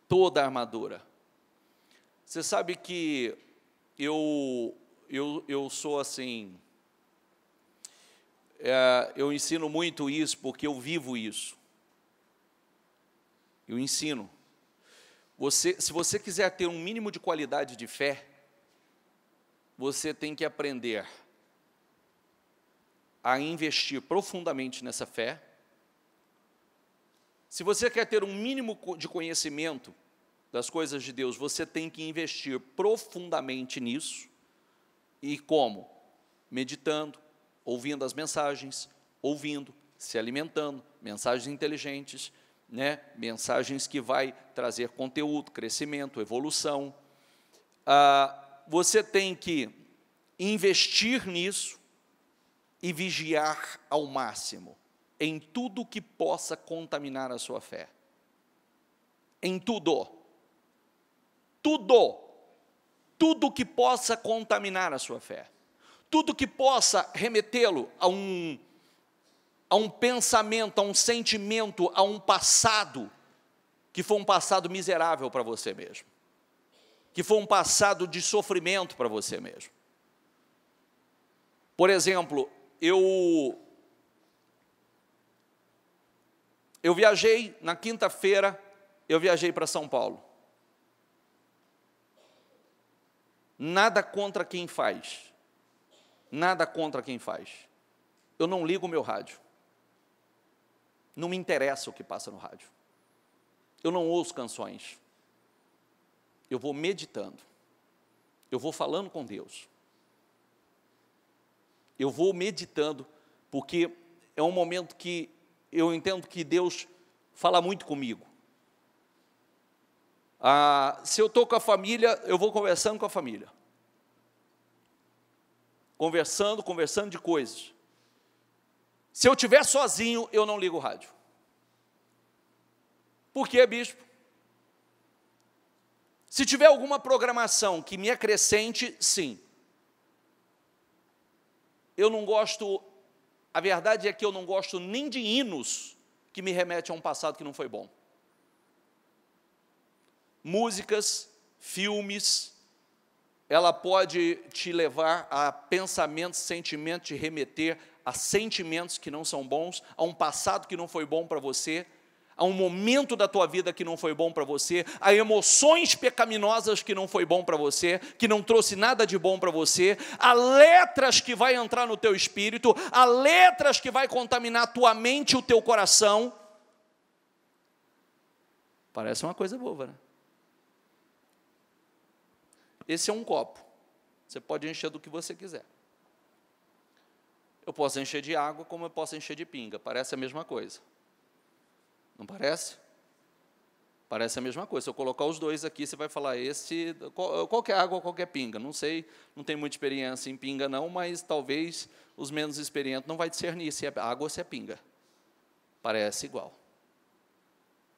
toda a armadura. Você sabe que eu sou assim, eu ensino muito isso, porque eu vivo isso. Eu ensino. Se você quiser ter um mínimo de qualidade de fé, você tem que aprender a investir profundamente nessa fé. Se você quer ter um mínimo de conhecimento das coisas de Deus, você tem que investir profundamente nisso. E como? Meditando, ouvindo as mensagens, se alimentando, mensagens inteligentes, mensagens que vai trazer conteúdo, crescimento, evolução. Você tem que investir nisso e vigiar ao máximo em tudo que possa contaminar a sua fé. Em tudo que possa contaminar a sua fé. Tudo que possa remetê-lo a um pensamento, a um sentimento, a um passado, que foi um passado miserável para você mesmo. Que foi um passado de sofrimento para você mesmo. Por exemplo, eu viajei, na quinta-feira, eu viajei para São Paulo. Nada contra quem faz. Eu não ligo o meu rádio. Não me interessa o que passa no rádio. Eu não ouço canções. Eu vou meditando. Eu vou falando com Deus. Eu vou meditando, porque é um momento que eu entendo que Deus fala muito comigo. Se eu estou com a família, eu vou conversando com a família. Conversando de coisas. Se eu estiver sozinho, eu não ligo o rádio. Por quê, bispo? Se tiver alguma programação que me acrescente, sim. Eu não gosto, a verdade é que eu não gosto nem de hinos que me remetem a um passado que não foi bom. Músicas, filmes, ela pode te levar a pensamentos, sentimentos, te remeter a sentimentos que não são bons, a um passado que não foi bom para você, a um momento da tua vida que não foi bom para você, a emoções pecaminosas que não foi bom para você, que não trouxe nada de bom para você, a letras que vai entrar no teu espírito, a letras que vai contaminar a tua mente e o teu coração. Parece uma coisa boba, né? Esse é um copo. Você pode encher do que você quiser. Eu posso encher de água, como eu posso encher de pinga. Parece a mesma coisa. Não parece? Parece a mesma coisa. Se eu colocar os dois aqui, você vai falar, qualquer água, qualquer pinga. Não sei, não tem muita experiência em pinga, não, mas talvez os menos experientes não vai discernir se é água ou se é pinga. Parece igual.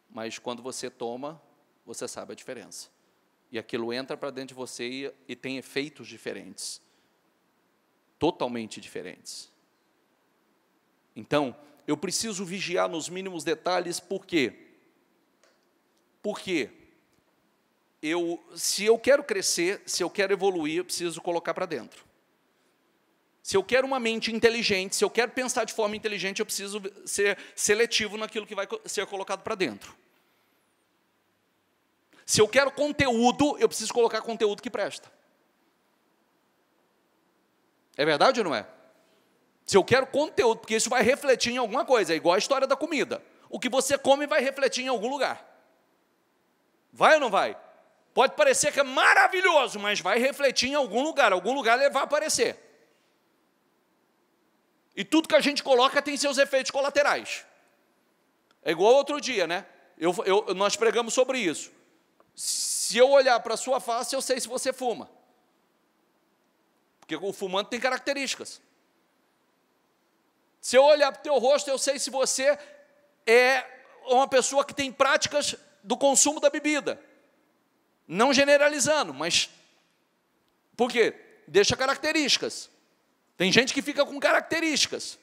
Mas quando você toma, você sabe a diferença. E aquilo entra para dentro de você e tem efeitos diferentes. Totalmente diferentes. Então, eu preciso vigiar nos mínimos detalhes, por quê? Porque se eu quero crescer, se eu quero evoluir, eu preciso colocar para dentro. Se eu quero uma mente inteligente, se eu quero pensar de forma inteligente, eu preciso ser seletivo naquilo que vai ser colocado para dentro. Se eu quero conteúdo, eu preciso colocar conteúdo que presta. É verdade ou não é? Se eu quero conteúdo, porque isso vai refletir em alguma coisa, é igual a história da comida. O que você come vai refletir em algum lugar. Vai ou não vai? Pode parecer que é maravilhoso, mas vai refletir em algum lugar ele vai aparecer. E tudo que a gente coloca tem seus efeitos colaterais. É igual outro dia, né? Nós pregamos sobre isso. Se eu olhar para a sua face, eu sei se você fuma. Porque o fumante tem características. Se eu olhar para o teu rosto, eu sei se você é uma pessoa que tem práticas do consumo da bebida. Não generalizando, mas... Por quê? Deixa características. Tem gente que fica com características.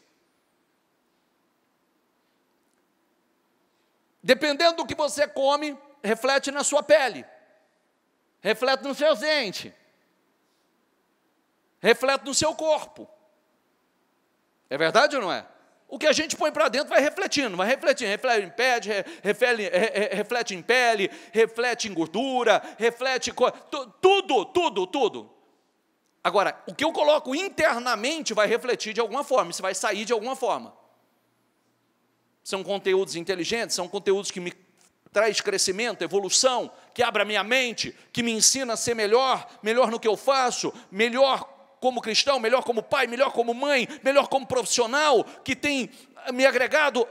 Dependendo do que você come, reflete na sua pele. Reflete nos seus dentes. Reflete no seu corpo. É verdade ou não é? O que a gente põe para dentro vai refletindo, reflete em pele, reflete em gordura, reflete tudo. Agora, o que eu coloco internamente vai refletir de alguma forma, isso vai sair de alguma forma. São conteúdos inteligentes, são conteúdos que me traz crescimento, evolução, que abre a minha mente, que me ensina a ser melhor no que eu faço, melhor como cristão, melhor como pai, melhor como mãe, melhor como profissional, que tem me agregado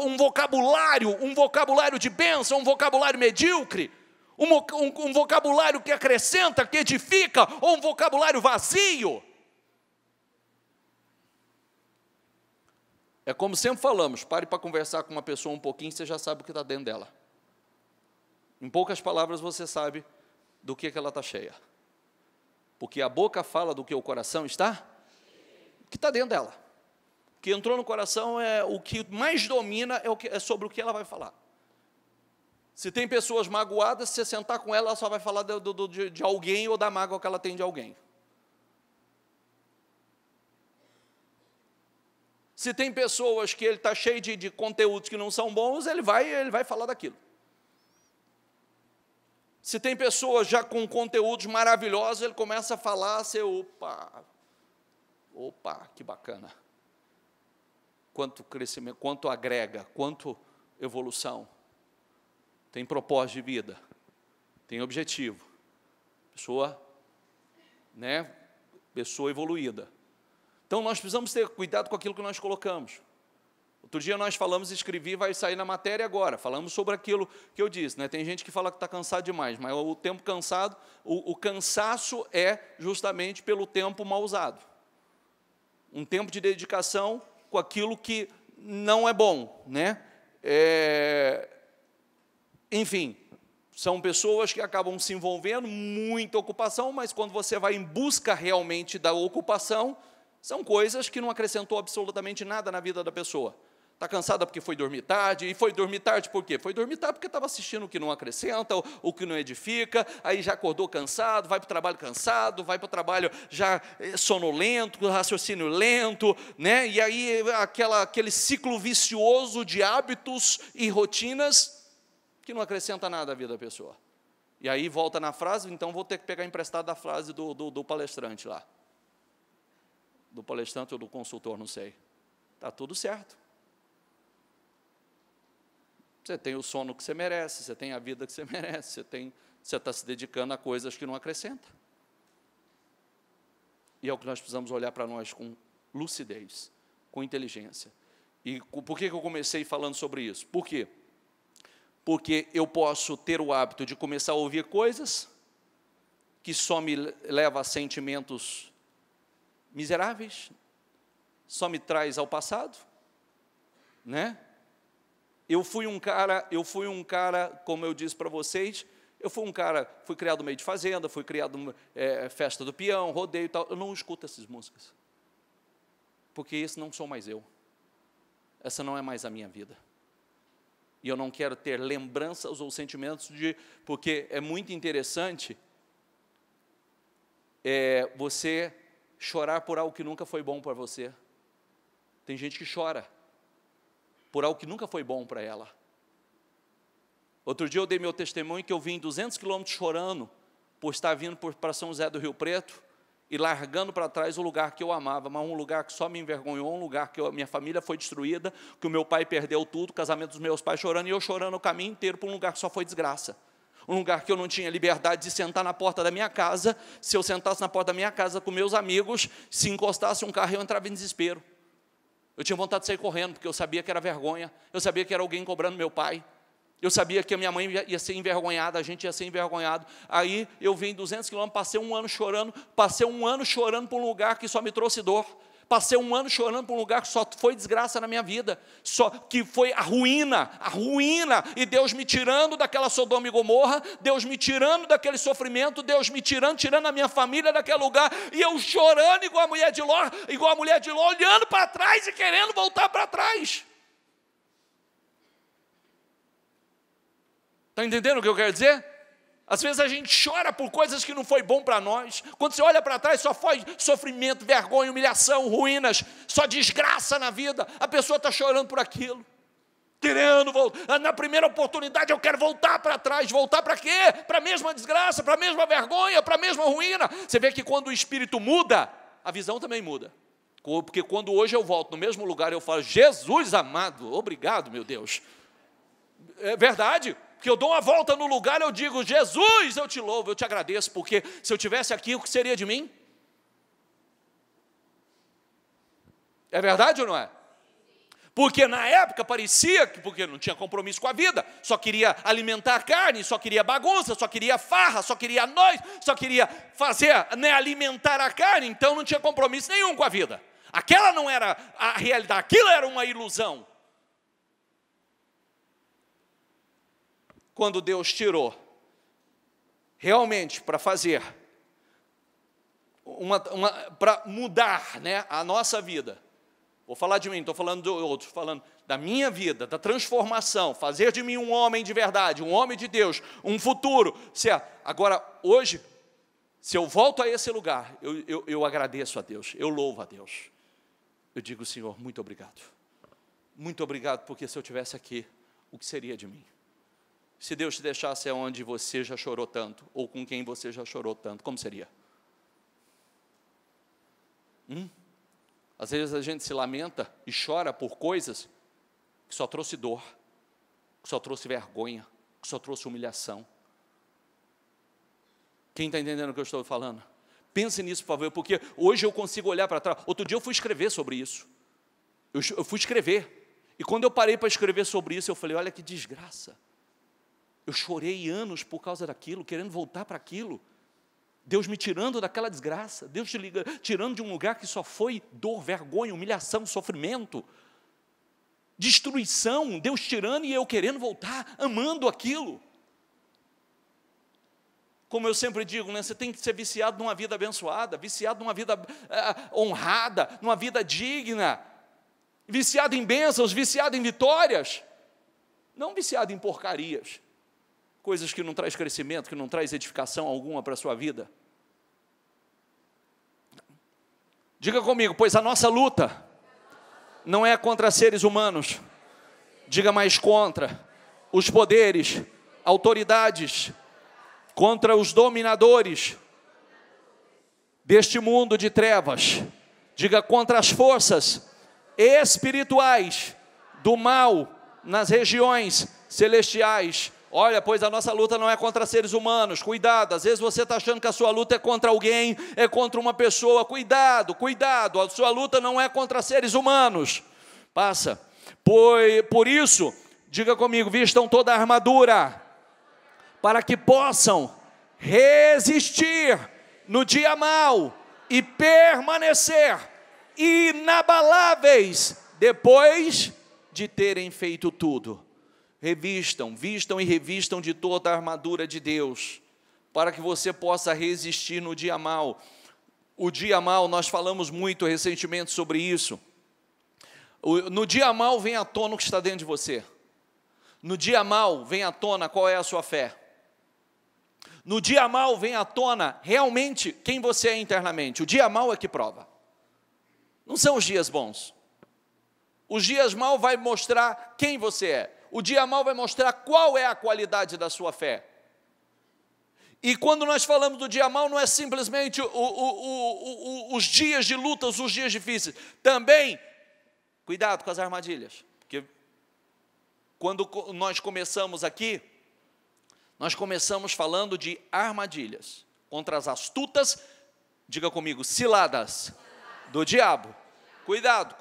um vocabulário de bênção, um vocabulário medíocre, um vocabulário que acrescenta, que edifica, ou um vocabulário vazio. É como sempre falamos, pare para conversar com uma pessoa um pouquinho, você já sabe o que está dentro dela. Em poucas palavras, você sabe do que ela está cheia. Porque a boca fala do que o coração está, o que está dentro dela. O que entrou no coração é o que mais domina, é sobre o que ela vai falar. Se tem pessoas magoadas, se você sentar com ela só vai falar de alguém ou da mágoa que ela tem de alguém. Se tem pessoas que ele está cheio de conteúdos que não são bons, ele vai falar daquilo. Se tem pessoas já com conteúdos maravilhosos, ele começa a falar, você, opa, que bacana. Quanto crescimento, quanto agrega, quanto evolução. Tem propósito de vida, tem objetivo. Pessoa evoluída. Então, nós precisamos ter cuidado com aquilo que nós colocamos. Outro dia nós falamos, escrevi, vai sair na matéria agora. Falamos sobre aquilo que eu disse. Né? Tem gente que fala que está cansado demais, mas o tempo cansado, o cansaço é justamente pelo tempo mal usado. Um tempo de dedicação com aquilo que não é bom. Né? Enfim, são pessoas que acabam se envolvendo, muita ocupação, mas quando você vai em busca realmente da ocupação, são coisas que não acrescentou absolutamente nada na vida da pessoa. Está cansada porque foi dormir tarde, e foi dormir tarde por quê? Foi dormir tarde porque estava assistindo o que não acrescenta, o que não edifica, aí já acordou cansado, vai para o trabalho cansado, vai para o trabalho já sonolento, raciocínio lento, né? E aí aquele ciclo vicioso de hábitos e rotinas que não acrescenta nada à vida da pessoa. E aí volta na frase, então vou ter que pegar emprestado a frase do palestrante lá. Do palestrante ou do consultor, não sei. Está tudo certo. Você tem o sono que você merece, você tem a vida que você merece, você está se dedicando a coisas que não acrescentam. E é o que nós precisamos olhar para nós com lucidez, com inteligência. E por que eu comecei falando sobre isso? Por quê? Porque eu posso ter o hábito de começar a ouvir coisas que só me leva a sentimentos miseráveis, só me traz ao passado, né? Eu fui um cara, como eu disse para vocês, fui criado no meio de fazenda, fui criado festa do peão, rodeio e tal. Eu não escuto essas músicas, porque esse não sou mais eu. Essa não é mais a minha vida. E eu não quero ter lembranças ou sentimentos porque é muito interessante você chorar por algo que nunca foi bom para você. Tem gente que chora por algo que nunca foi bom para ela. Outro dia eu dei meu testemunho que eu vim 200 quilômetros chorando por estar vindo para São José do Rio Preto e largando para trás o lugar que eu amava, mas um lugar que só me envergonhou, um lugar que minha família foi destruída, que o meu pai perdeu tudo, o casamento dos meus pais chorando, e eu chorando o caminho inteiro para um lugar que só foi desgraça. Um lugar que eu não tinha liberdade de sentar na porta da minha casa. Se eu sentasse na porta da minha casa com meus amigos, se encostasse um carro, eu entrava em desespero. Eu tinha vontade de sair correndo, porque eu sabia que era vergonha, eu sabia que era alguém cobrando meu pai, eu sabia que a minha mãe ia ser envergonhada, a gente ia ser envergonhado. Aí eu vim 200 quilômetros, passei um ano chorando por um lugar que só me trouxe dor. Passei um ano chorando por um lugar que só foi desgraça na minha vida, só que foi a ruína, e Deus me tirando daquela Sodoma e Gomorra, Deus me tirando daquele sofrimento, Deus me tirando a minha família daquele lugar, e eu chorando igual a mulher de Ló, olhando para trás e querendo voltar para trás. Está entendendo o que eu quero dizer? Às vezes a gente chora por coisas que não foi bom para nós. Quando você olha para trás, só foi sofrimento, vergonha, humilhação, ruínas, só desgraça na vida. A pessoa está chorando por aquilo, querendo voltar. Na primeira oportunidade eu quero voltar para trás. Voltar para quê? Para a mesma desgraça, para a mesma vergonha, para a mesma ruína. Você vê que quando o espírito muda, a visão também muda. Porque quando hoje eu volto no mesmo lugar, eu falo, Jesus amado, obrigado, meu Deus. É verdade. Que eu dou uma volta no lugar, eu digo, Jesus, eu te louvo, eu te agradeço, porque se eu tivesse aqui, o que seria de mim? É verdade ou não é? Porque na época parecia que, porque não tinha compromisso com a vida, só queria alimentar a carne, só queria bagunça, só queria farra, só queria noite, só queria fazer, alimentar a carne, então não tinha compromisso nenhum com a vida. Aquela não era a realidade, aquilo era uma ilusão. Quando Deus tirou, realmente para fazer, para mudar, né, a nossa vida. Vou falar de mim, estou falando do outro, falando da minha vida, da transformação, fazer de mim um homem de verdade, um homem de Deus, um futuro. Agora, hoje, se eu volto a esse lugar, eu agradeço a Deus, eu louvo a Deus. Eu digo, Senhor, muito obrigado. Muito obrigado, porque se eu estivesse aqui, o que seria de mim? Se Deus te deixasse onde você já chorou tanto, ou com quem você já chorou tanto, como seria? Às vezes a gente se lamenta e chora por coisas que só trouxe dor, que só trouxe vergonha, que só trouxe humilhação. Quem está entendendo o que eu estou falando? Pense nisso, por favor, porque hoje eu consigo olhar para trás. Outro dia eu fui escrever sobre isso. Eu fui escrever. E quando eu parei para escrever sobre isso, eu falei, olha que desgraça. Eu chorei anos por causa daquilo, querendo voltar para aquilo. Deus me tirando daquela desgraça, Deus te tirando de um lugar que só foi dor, vergonha, humilhação, sofrimento, destruição, Deus tirando e eu querendo voltar, amando aquilo. Como eu sempre digo, né, você tem que ser viciado numa vida abençoada, viciado numa vida honrada, numa vida digna, viciado em bênçãos, viciado em vitórias, não viciado em porcarias. Coisas que não traz crescimento, que não traz edificação alguma para a sua vida. Diga comigo, pois a nossa luta não é contra seres humanos. Diga mais, contra os poderes, autoridades, contra os dominadores deste mundo de trevas. Diga, contra as forças espirituais do mal nas regiões celestiais. Olha, pois a nossa luta não é contra seres humanos. Cuidado, às vezes você está achando que a sua luta é contra alguém, é contra uma pessoa. Cuidado, a sua luta não é contra seres humanos. Por isso, Diga comigo, vistam toda a armadura, para que possam resistir no dia mau e permanecer inabaláveis depois de terem feito tudo. Vistam e revistam de toda a armadura de Deus, para que você possa resistir no dia mau. O dia mau, nós falamos muito recentemente sobre isso. No dia mau vem à tona o que está dentro de você. No dia mau vem à tona qual é a sua fé. No dia mau vem à tona realmente quem você é internamente. O dia mau é que prova. Não são os dias bons. Os dias maus vai mostrar quem você é. O dia mau vai mostrar qual é a qualidade da sua fé. E quando nós falamos do dia mau, não é simplesmente os dias de lutas, os dias difíceis. Também, cuidado com as armadilhas. Porque quando nós começamos aqui, nós começamos falando de armadilhas. Contra as astutas, diga comigo, ciladas do diabo. Cuidado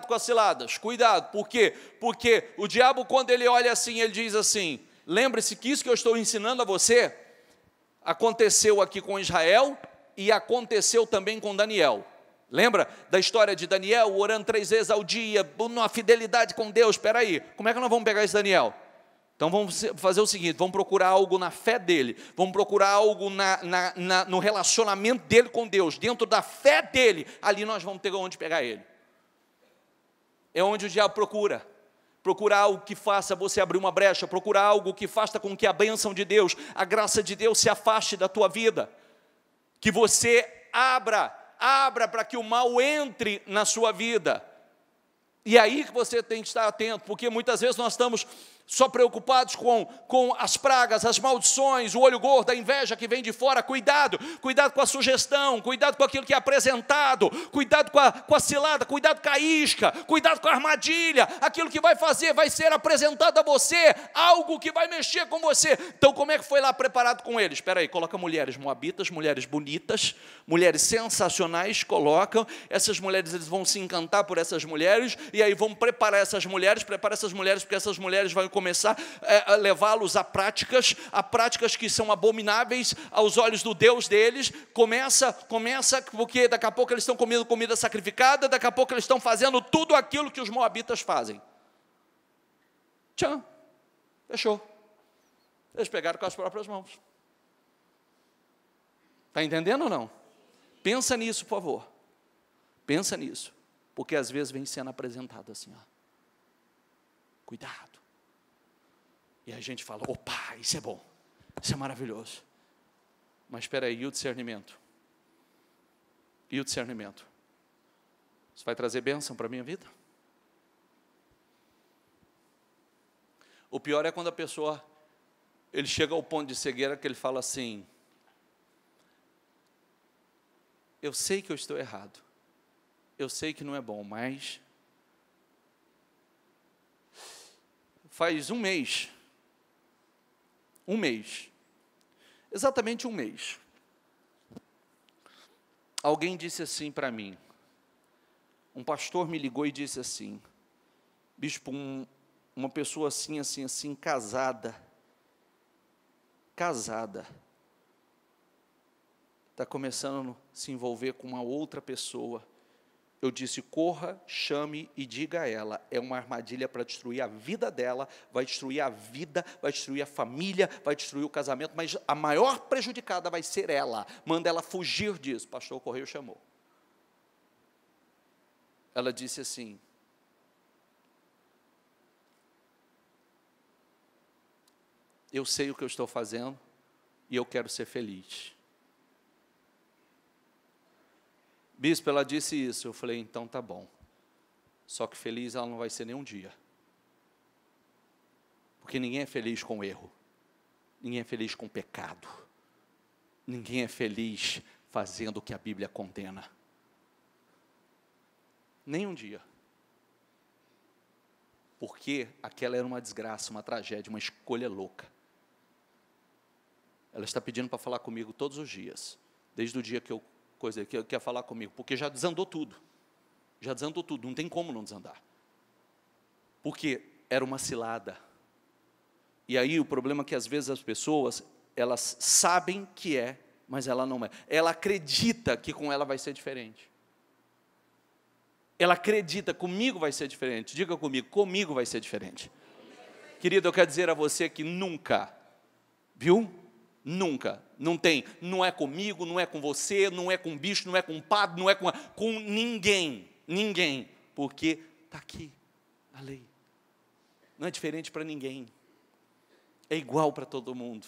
com as ciladas. Cuidado, por quê? Porque o diabo, quando ele olha assim, ele diz assim, lembre-se que isso que eu estou ensinando a você, aconteceu aqui com Israel e aconteceu também com Daniel. Lembra da história de Daniel, orando 3 vezes ao dia, numa fidelidade com Deus? Espera aí, como é que nós vamos pegar esse Daniel? Então vamos fazer o seguinte, vamos procurar algo na fé dele, vamos procurar algo no relacionamento dele com Deus, dentro da fé dele, ali nós vamos ter onde pegar ele. É onde o diabo procura algo que faça você abrir uma brecha, procurar algo que faça com que a bênção de Deus, a graça de Deus se afaste da tua vida, que você abra para que o mal entre na sua vida. E aí que você tem que estar atento, porque muitas vezes nós estamos só preocupados com as pragas, as maldições, o olho gordo, a inveja que vem de fora. Cuidado com a sugestão, cuidado com aquilo que é apresentado, cuidado com a cilada, cuidado com a isca, cuidado com a armadilha. Aquilo que vai fazer, vai ser apresentado a você, algo que vai mexer com você. Então como é que foi lá preparado com eles? Espera aí, coloca mulheres moabitas, mulheres bonitas, mulheres sensacionais, colocam, essas mulheres, eles vão se encantar por essas mulheres, e aí vão preparar essas mulheres, porque essas mulheres vão começar a levá-los a práticas que são abomináveis aos olhos do Deus deles. Começa, porque daqui a pouco eles estão comendo comida sacrificada, daqui a pouco eles estão fazendo tudo aquilo que os moabitas fazem. Tchau, fechou. Eles pegaram com as próprias mãos. Está entendendo ou não? Pensa nisso, por favor. Pensa nisso, porque às vezes vem sendo apresentado assim, ó. Cuidado. E a gente fala, opa, isso é bom, isso é maravilhoso. Mas espera aí, e o discernimento? E o discernimento? Isso vai trazer bênção para a minha vida? O pior é quando a pessoa, ele chega ao ponto de cegueira que ele fala assim, eu sei que eu estou errado, eu sei que não é bom, mas faz um mês, exatamente um mês, alguém disse assim para mim, um pastor me ligou e disse assim, bispo, uma pessoa assim, casada, está começando a se envolver com uma outra pessoa. Eu disse, corra, chame e diga a ela, é uma armadilha para destruir a vida dela, vai destruir a vida, vai destruir a família, vai destruir o casamento, mas a maior prejudicada vai ser ela, manda ela fugir disso. Pastor Correio chamou. Ela disse assim, eu sei o que eu estou fazendo e eu quero ser feliz. Bispo, ela disse isso. Eu falei, então tá bom. Só que feliz ela não vai ser nem um dia. Porque ninguém é feliz com o erro. Ninguém é feliz com o pecado. Ninguém é feliz fazendo o que a Bíblia condena. Nem um dia. Porque aquela era uma desgraça, uma tragédia, uma escolha louca. Ela está pedindo para falar comigo todos os dias. Desde o dia que que quer falar comigo, porque já desandou tudo, não tem como não desandar, porque era uma cilada. E aí o problema é que às vezes as pessoas, elas sabem que é, mas ela não é. Ela acredita que com ela vai ser diferente. Ela acredita, comigo vai ser diferente. Diga comigo vai ser diferente. Querido, eu quero dizer a você que nunca, viu? Nunca, não é comigo, não é com você, não é com um bicho, não é com um padre, não é com ninguém, porque está aqui a lei. Não é diferente para ninguém, é igual para todo mundo.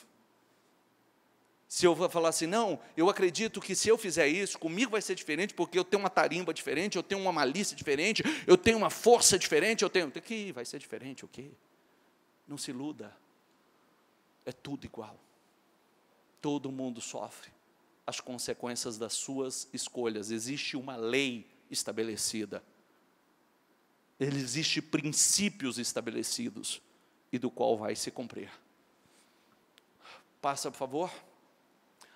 Se eu vou falar assim, não, eu acredito que se eu fizer isso, comigo vai ser diferente, porque eu tenho uma tarimba diferente, eu tenho uma malícia diferente, eu tenho uma força diferente, que vai ser diferente o quê? Não se iluda, é tudo igual. Todo mundo sofre as consequências das suas escolhas. Existe uma lei estabelecida. Existem princípios estabelecidos e do qual vai se cumprir. Passa, por favor.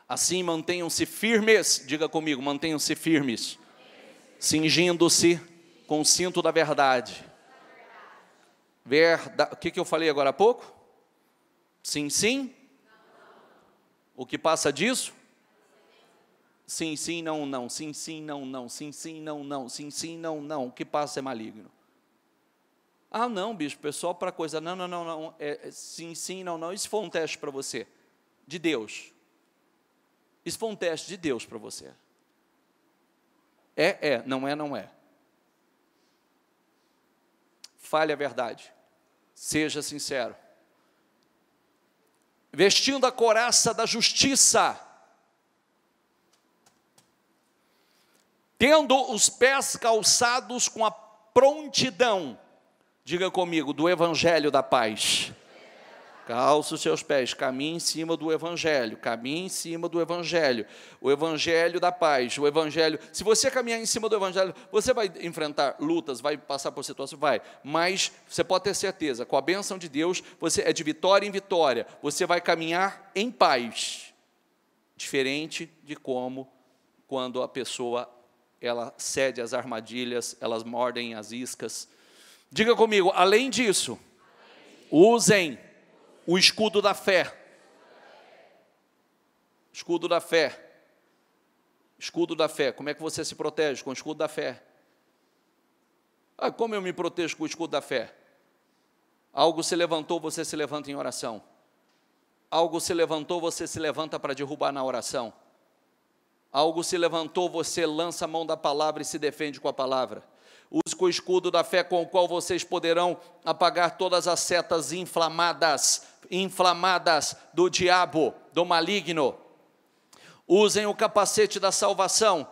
Assim mantenham-se firmes, diga comigo, mantenham-se firmes, cingindo-se com o cinto da verdade. O que eu falei agora há pouco? Sim, sim. O que passa disso? Sim, sim, não, não. Sim, sim, não, não. Sim, sim, não, não. Sim, sim, não, não. O que passa é maligno. Ah, não, bispo, pessoal, para coisa. Não, não, não, não. Sim, sim, não, não. Isso foi um teste para você. De Deus. Isso foi um teste de Deus para você. Não é, não é. Fale a verdade. Seja sincero. Vestindo a couraça da justiça, tendo os pés calçados com a prontidão, diga comigo, do evangelho da paz. Calça os seus pés, caminhe em cima do evangelho, caminhe em cima do evangelho, o evangelho da paz, o evangelho. Se você caminhar em cima do evangelho, você vai enfrentar lutas, vai passar por situações, vai, mas você pode ter certeza, com a bênção de Deus, você é de vitória em vitória, você vai caminhar em paz, diferente de quando a pessoa, ela cede às armadilhas, elas mordem as iscas. Diga comigo, além disso, usem o escudo da fé. Escudo da fé. Escudo da fé. Como é que você se protege? Com o escudo da fé. Como eu me protejo com o escudo da fé? Algo se levantou, você se levanta em oração. Algo se levantou, você se levanta para derrubar na oração. Algo se levantou, você lança a mão da palavra e se defende com a palavra. Use com o escudo da fé com o qual vocês poderão apagar todas as setas inflamadas do diabo, do maligno. Usem o capacete da salvação.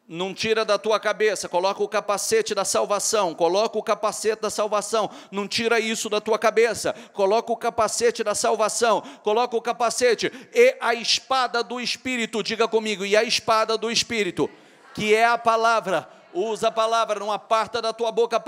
Não tira da tua cabeça, coloca o capacete da salvação, coloca o capacete da salvação, não tira isso da tua cabeça, coloca o capacete da salvação, coloca o capacete e a espada do Espírito, diga comigo, e a espada do Espírito, que é a palavra. Usa a palavra, não aparta da tua boca a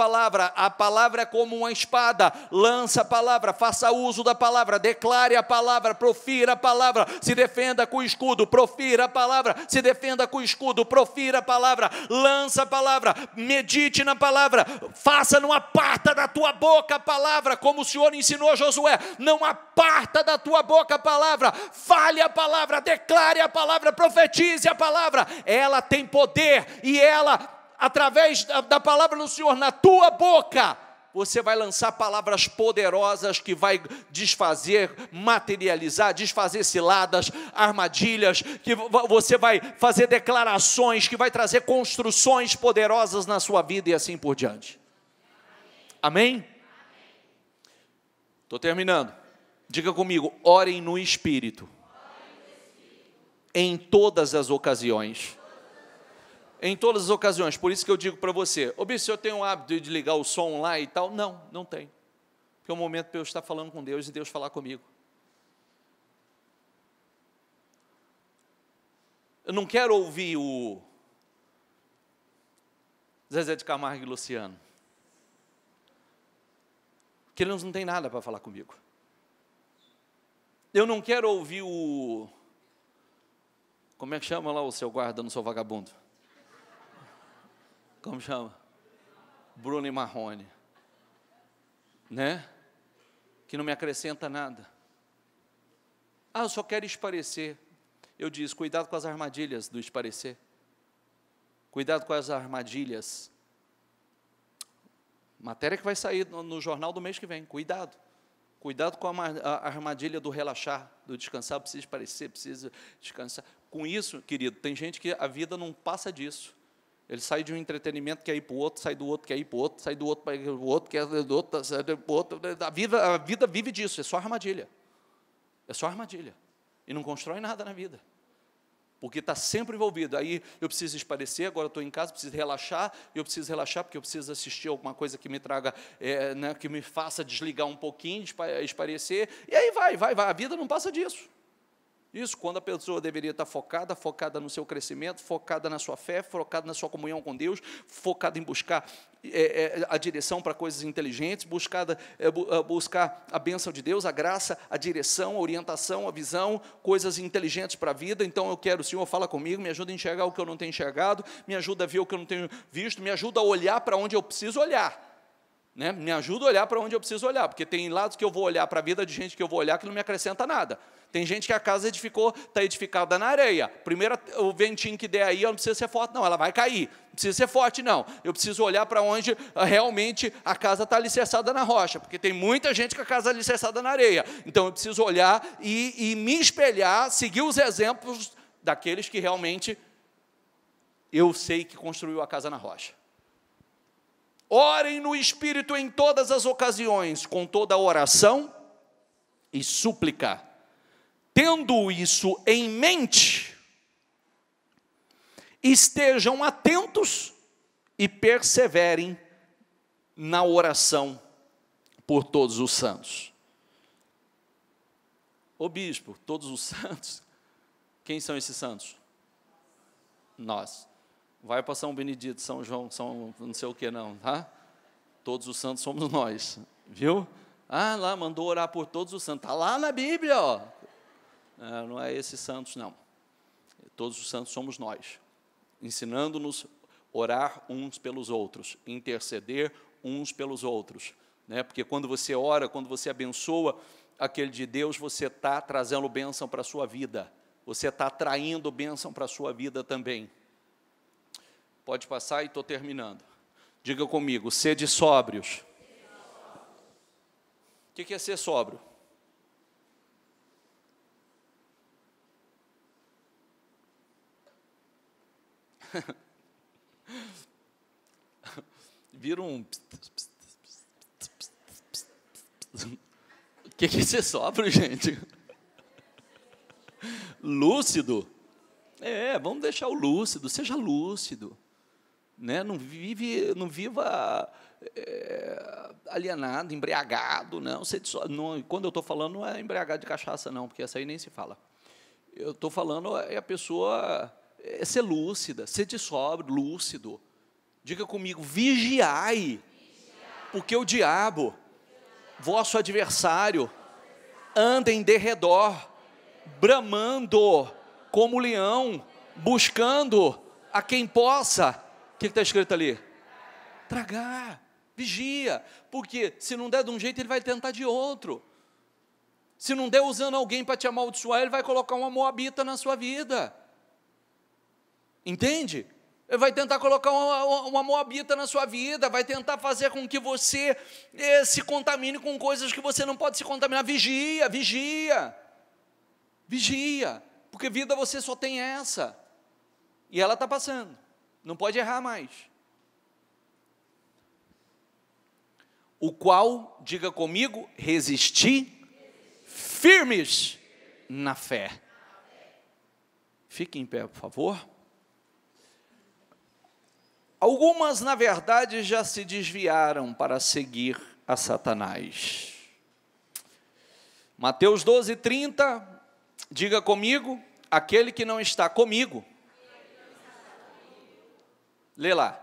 palavra é como uma espada, lança a palavra, faça uso da palavra, declare a palavra, profira a palavra, se defenda com o escudo, profira a palavra, se defenda com o escudo, profira a palavra, lança a palavra, medite na palavra, faça, não aparta da tua boca a palavra, como o Senhor ensinou a Josué, não aparta da tua boca a palavra, fale a palavra, declare a palavra, profetize a palavra, ela tem poder e ela, através da palavra do Senhor na tua boca, você vai lançar palavras poderosas que vai desfazer, materializar, desfazer ciladas, armadilhas, que você vai fazer declarações, que vai trazer construções poderosas na sua vida e assim por diante. Amém? Estou terminando. Diga comigo, orem no Espírito. Em todas as ocasiões. Em todas as ocasiões, por isso que eu digo para você, o senhor tem o hábito de ligar o som lá e tal? Não, não tem. Porque é um momento para eu estar falando com Deus e Deus falar comigo. Eu não quero ouvir o Zezé de Camargo e Luciano. Porque eles não têm nada para falar comigo. Eu não quero ouvir o... Como é que chama lá o seu guarda no seu vagabundo? Como chama? Bruno e Marrone. né? Que não me acrescenta nada. Eu só quero esparecer. Eu disse, cuidado com as armadilhas do esparecer. Cuidado com as armadilhas. Matéria que vai sair no jornal do mês que vem, cuidado. Cuidado com a armadilha do relaxar, do descansar, precisa esparecer, precisa descansar. Com isso, querido, tem gente que a vida não passa disso. Ele sai de um entretenimento, quer ir para o outro, sai do outro, quer ir para o outro, sai do outro para o outro, quer ir do outro, sai do outro. A vida vive disso, é só armadilha. É só armadilha. E não constrói nada na vida. Porque está sempre envolvido. Aí eu preciso esparecer, agora eu estou em casa, preciso relaxar, eu preciso relaxar porque eu preciso assistir alguma coisa que me traga, né, que me faça desligar um pouquinho, esparecer, e aí vai. A vida não passa disso. Isso, quando a pessoa deveria estar focada no seu crescimento, focada na sua fé, focada na sua comunhão com Deus, focada em buscar a direção para coisas inteligentes, buscar a bênção de Deus, a graça, a direção, a orientação, a visão, coisas inteligentes para a vida. Então eu quero, o Senhor fala comigo, me ajuda a enxergar o que eu não tenho enxergado, me ajuda a ver o que eu não tenho visto, me ajuda a olhar para onde eu preciso olhar. Né? Me ajuda a olhar para onde eu preciso olhar, porque tem lados que eu vou olhar para a vida de gente que eu vou olhar que não me acrescenta nada. Tem gente que a casa está edificada na areia. Primeiro, o ventinho que der aí, ela não precisa ser forte, não, ela vai cair. Não precisa ser forte, não. Eu preciso olhar para onde realmente a casa está alicerçada na rocha, porque tem muita gente com a casa alicerçada na areia. Então, eu preciso olhar e me espelhar, seguir os exemplos daqueles que realmente eu sei que construiu a casa na rocha. Orem no Espírito em todas as ocasiões, com toda oração e súplica. Tendo isso em mente, estejam atentos e perseverem na oração por todos os santos. Ô bispo, todos os santos, quem são esses santos? Nós. Vai para São Benedito, São João, São não sei o que não, tá? Todos os santos somos nós, viu? Lá mandou orar por todos os santos, está lá na Bíblia, ó. Não é esses santos, não. Todos os santos somos nós, ensinando-nos a orar uns pelos outros, interceder uns pelos outros, né? Porque quando você ora, quando você abençoa aquele de Deus, você está trazendo bênção para a sua vida, você está atraindo bênção para a sua vida também. Pode passar e estou terminando. Diga comigo, sede sóbrios. O que é ser sóbrio? Vira um... O que é ser sóbrio, gente? Lúcido? Vamos deixar o lúcido, seja lúcido. Né? Não viva alienado, embriagado, não. Quando eu estou falando, não é embriagado de cachaça, não, porque essa aí nem se fala. Eu estou falando, a pessoa... ser lúcida, ser de sóbrio, lúcido. Diga comigo, vigiai, porque o diabo, vosso adversário, anda em derredor, bramando como leão, buscando a quem possa. O que está escrito ali? Tragar. Vigia, porque se não der de um jeito, ele vai tentar de outro. Se não der usando alguém para te amaldiçoar, ele vai colocar uma moabita na sua vida. Entende? Ele vai tentar colocar uma moabita na sua vida, vai tentar fazer com que você se contamine com coisas que você não pode se contaminar. Vigia, porque vida você só tem essa, e ela está passando, não pode errar mais. O qual, diga comigo, resistir firmes na fé. Fique em pé, por favor. Algumas, na verdade, já se desviaram para seguir a Satanás. Mateus 12:30, diga comigo, aquele que não está comigo. Lê lá.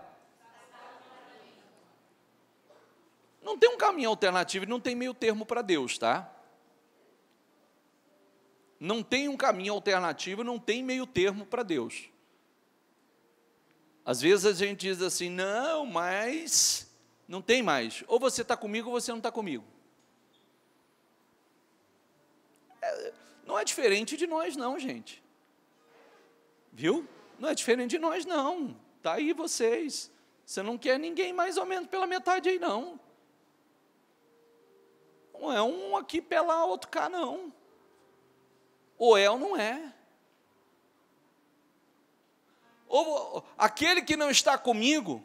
Não tem um caminho alternativo, não tem meio termo para Deus, tá? Não tem um caminho alternativo, não tem meio termo para Deus. Às vezes a gente diz assim, não, mas Não tem mais. Ou você está comigo ou você não está comigo. Não é diferente de nós não, gente. Viu? Não é diferente de nós não. Está aí vocês. Você não quer ninguém mais ou menos pela metade aí não. Não é um aqui pela outro cá não. Ou é ou não é. Ou aquele que não está comigo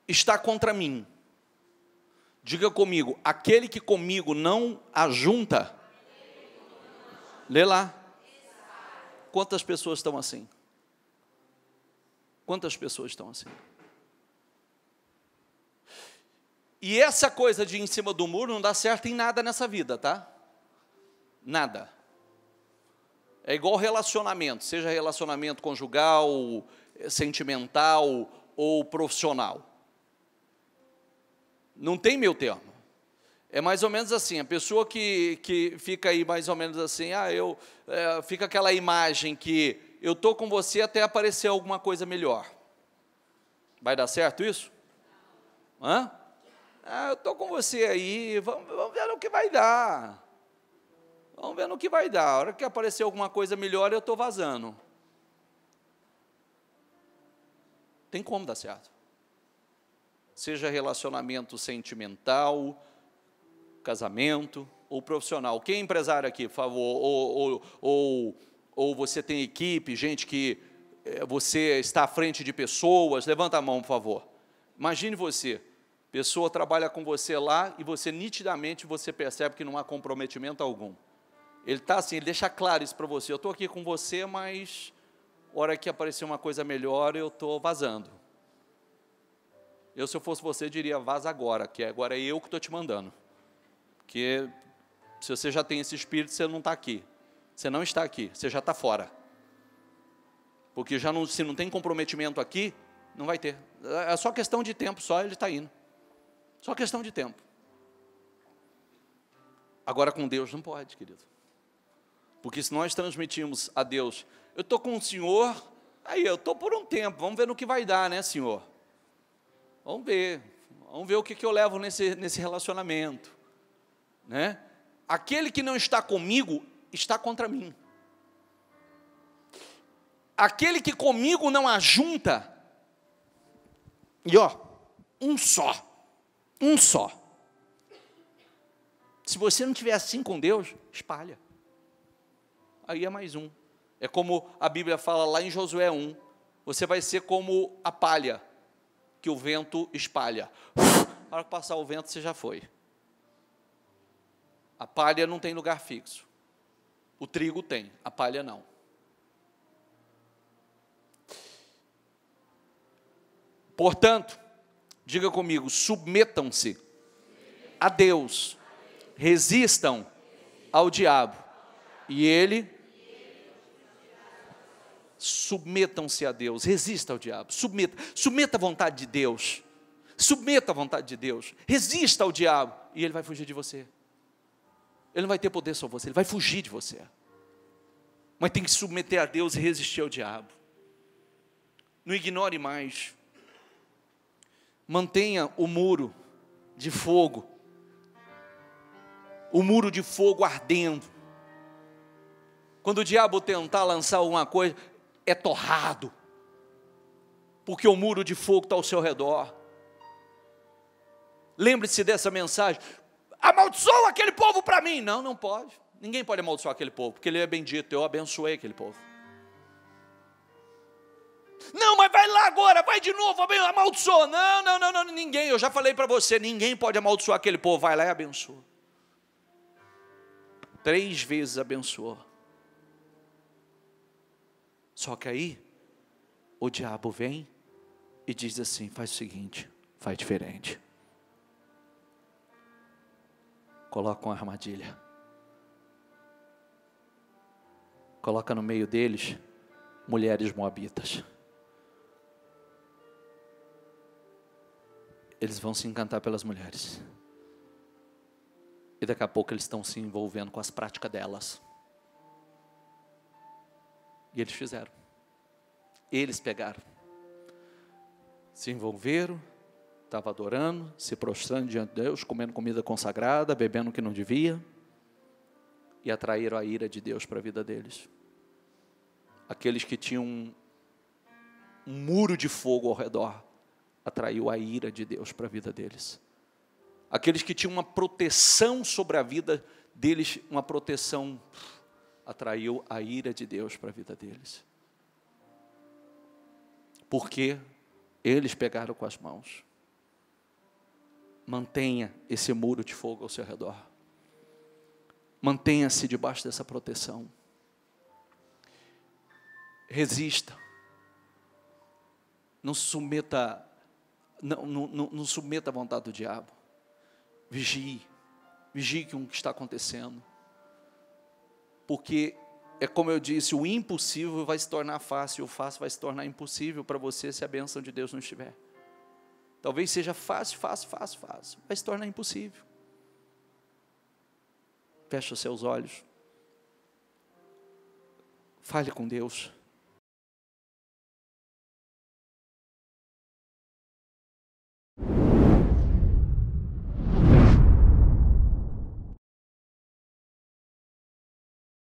está contra mim. Diga comigo, aquele que comigo não ajunta. Lê lá. Quantas pessoas estão assim? Quantas pessoas estão assim? E essa coisa de ir em cima do muro não dá certo em nada nessa vida, tá? Nada. É igual relacionamento, seja relacionamento conjugal, sentimental ou profissional. Não tem meio termo. É mais ou menos assim, a pessoa que fica aí mais ou menos assim, fica aquela imagem que eu estou com você até aparecer alguma coisa melhor. Vai dar certo isso? Hã? Eu estou com você aí, vamos ver no que vai dar. Vamos ver no que vai dar. A hora que aparecer alguma coisa melhor, eu estou vazando. Tem como dar certo. Seja relacionamento sentimental, casamento ou profissional. Quem é empresário aqui, por favor? Ou você tem equipe, gente que você está à frente de pessoas, levanta a mão, por favor. Imagine você, pessoa trabalha com você lá e você nitidamente você percebe que não há comprometimento algum. Ele está assim, ele deixa claro isso para você. Eu estou aqui com você, mas a hora que aparecer uma coisa melhor, eu estou vazando. Se eu fosse você, diria, vaza agora, que agora é eu que estou te mandando. Porque se você já tem esse espírito, você não está aqui. Você não está aqui, você já está fora. Porque se não tem comprometimento aqui, não vai ter. É só questão de tempo, só ele está indo. Só questão de tempo. Agora com Deus não pode, querido. Porque se nós transmitimos a Deus, eu estou com o Senhor, eu estou por um tempo, vamos ver no que vai dar, né, Senhor? Vamos ver o que eu levo nesse relacionamento, né? Aquele que não está comigo, está contra mim. Aquele que comigo não ajunta, e um só. Se você não estiver assim com Deus, espalha. Aí é mais um. É como a Bíblia fala lá em Josué 1, você vai ser como a palha, que o vento espalha. Na hora que passar o vento, você já foi. A palha não tem lugar fixo. O trigo tem, a palha não. Portanto, diga comigo, submetam-se a Deus, resistam ao diabo, e ele... Submetam-se a Deus, resista ao diabo, submeta a vontade de Deus, submeta a vontade de Deus, resista ao diabo, e ele vai fugir de você. Ele não vai ter poder sobre você, ele vai fugir de você. Mas tem que se submeter a Deus e resistir ao diabo. Não ignore mais. Mantenha o muro de fogo, o muro de fogo ardendo. Quando o diabo tentar lançar alguma coisa, é torrado, porque o muro de fogo está ao seu redor. Lembre-se dessa mensagem, amaldiçoa aquele povo para mim. Não pode, ninguém pode amaldiçoar aquele povo, porque ele é bendito, eu abençoei aquele povo. Não, mas vai lá agora, vai de novo, amaldiçoa. Não, ninguém, eu já falei para você, ninguém pode amaldiçoar aquele povo, vai lá e abençoa. 3 vezes abençoou. Só que aí, o diabo vem e diz assim, faz o seguinte, faz diferente. Coloca uma armadilha. Coloca no meio deles, mulheres moabitas. Eles vão se encantar pelas mulheres. E daqui a pouco eles estão se envolvendo com as práticas delas. E eles fizeram. Eles pegaram. Se envolveram, estavam adorando, se prostrando diante de Deus, comendo comida consagrada, bebendo o que não devia, e atraíram a ira de Deus para a vida deles. Aqueles que tinham um muro de fogo ao redor, atraiu a ira de Deus para a vida deles. Aqueles que tinham uma proteção sobre a vida deles, uma proteção, atraiu a ira de Deus para a vida deles. Porque eles pegaram com as mãos. Mantenha esse muro de fogo ao seu redor. Mantenha-se debaixo dessa proteção. Resista. Não submeta, não submeta à vontade do diabo. Vigie com o que está acontecendo. Porque, é como eu disse, o impossível vai se tornar fácil, o fácil vai se tornar impossível para você se a bênção de Deus não estiver. Talvez seja fácil, vai se tornar impossível. Feche os seus olhos. Fale com Deus.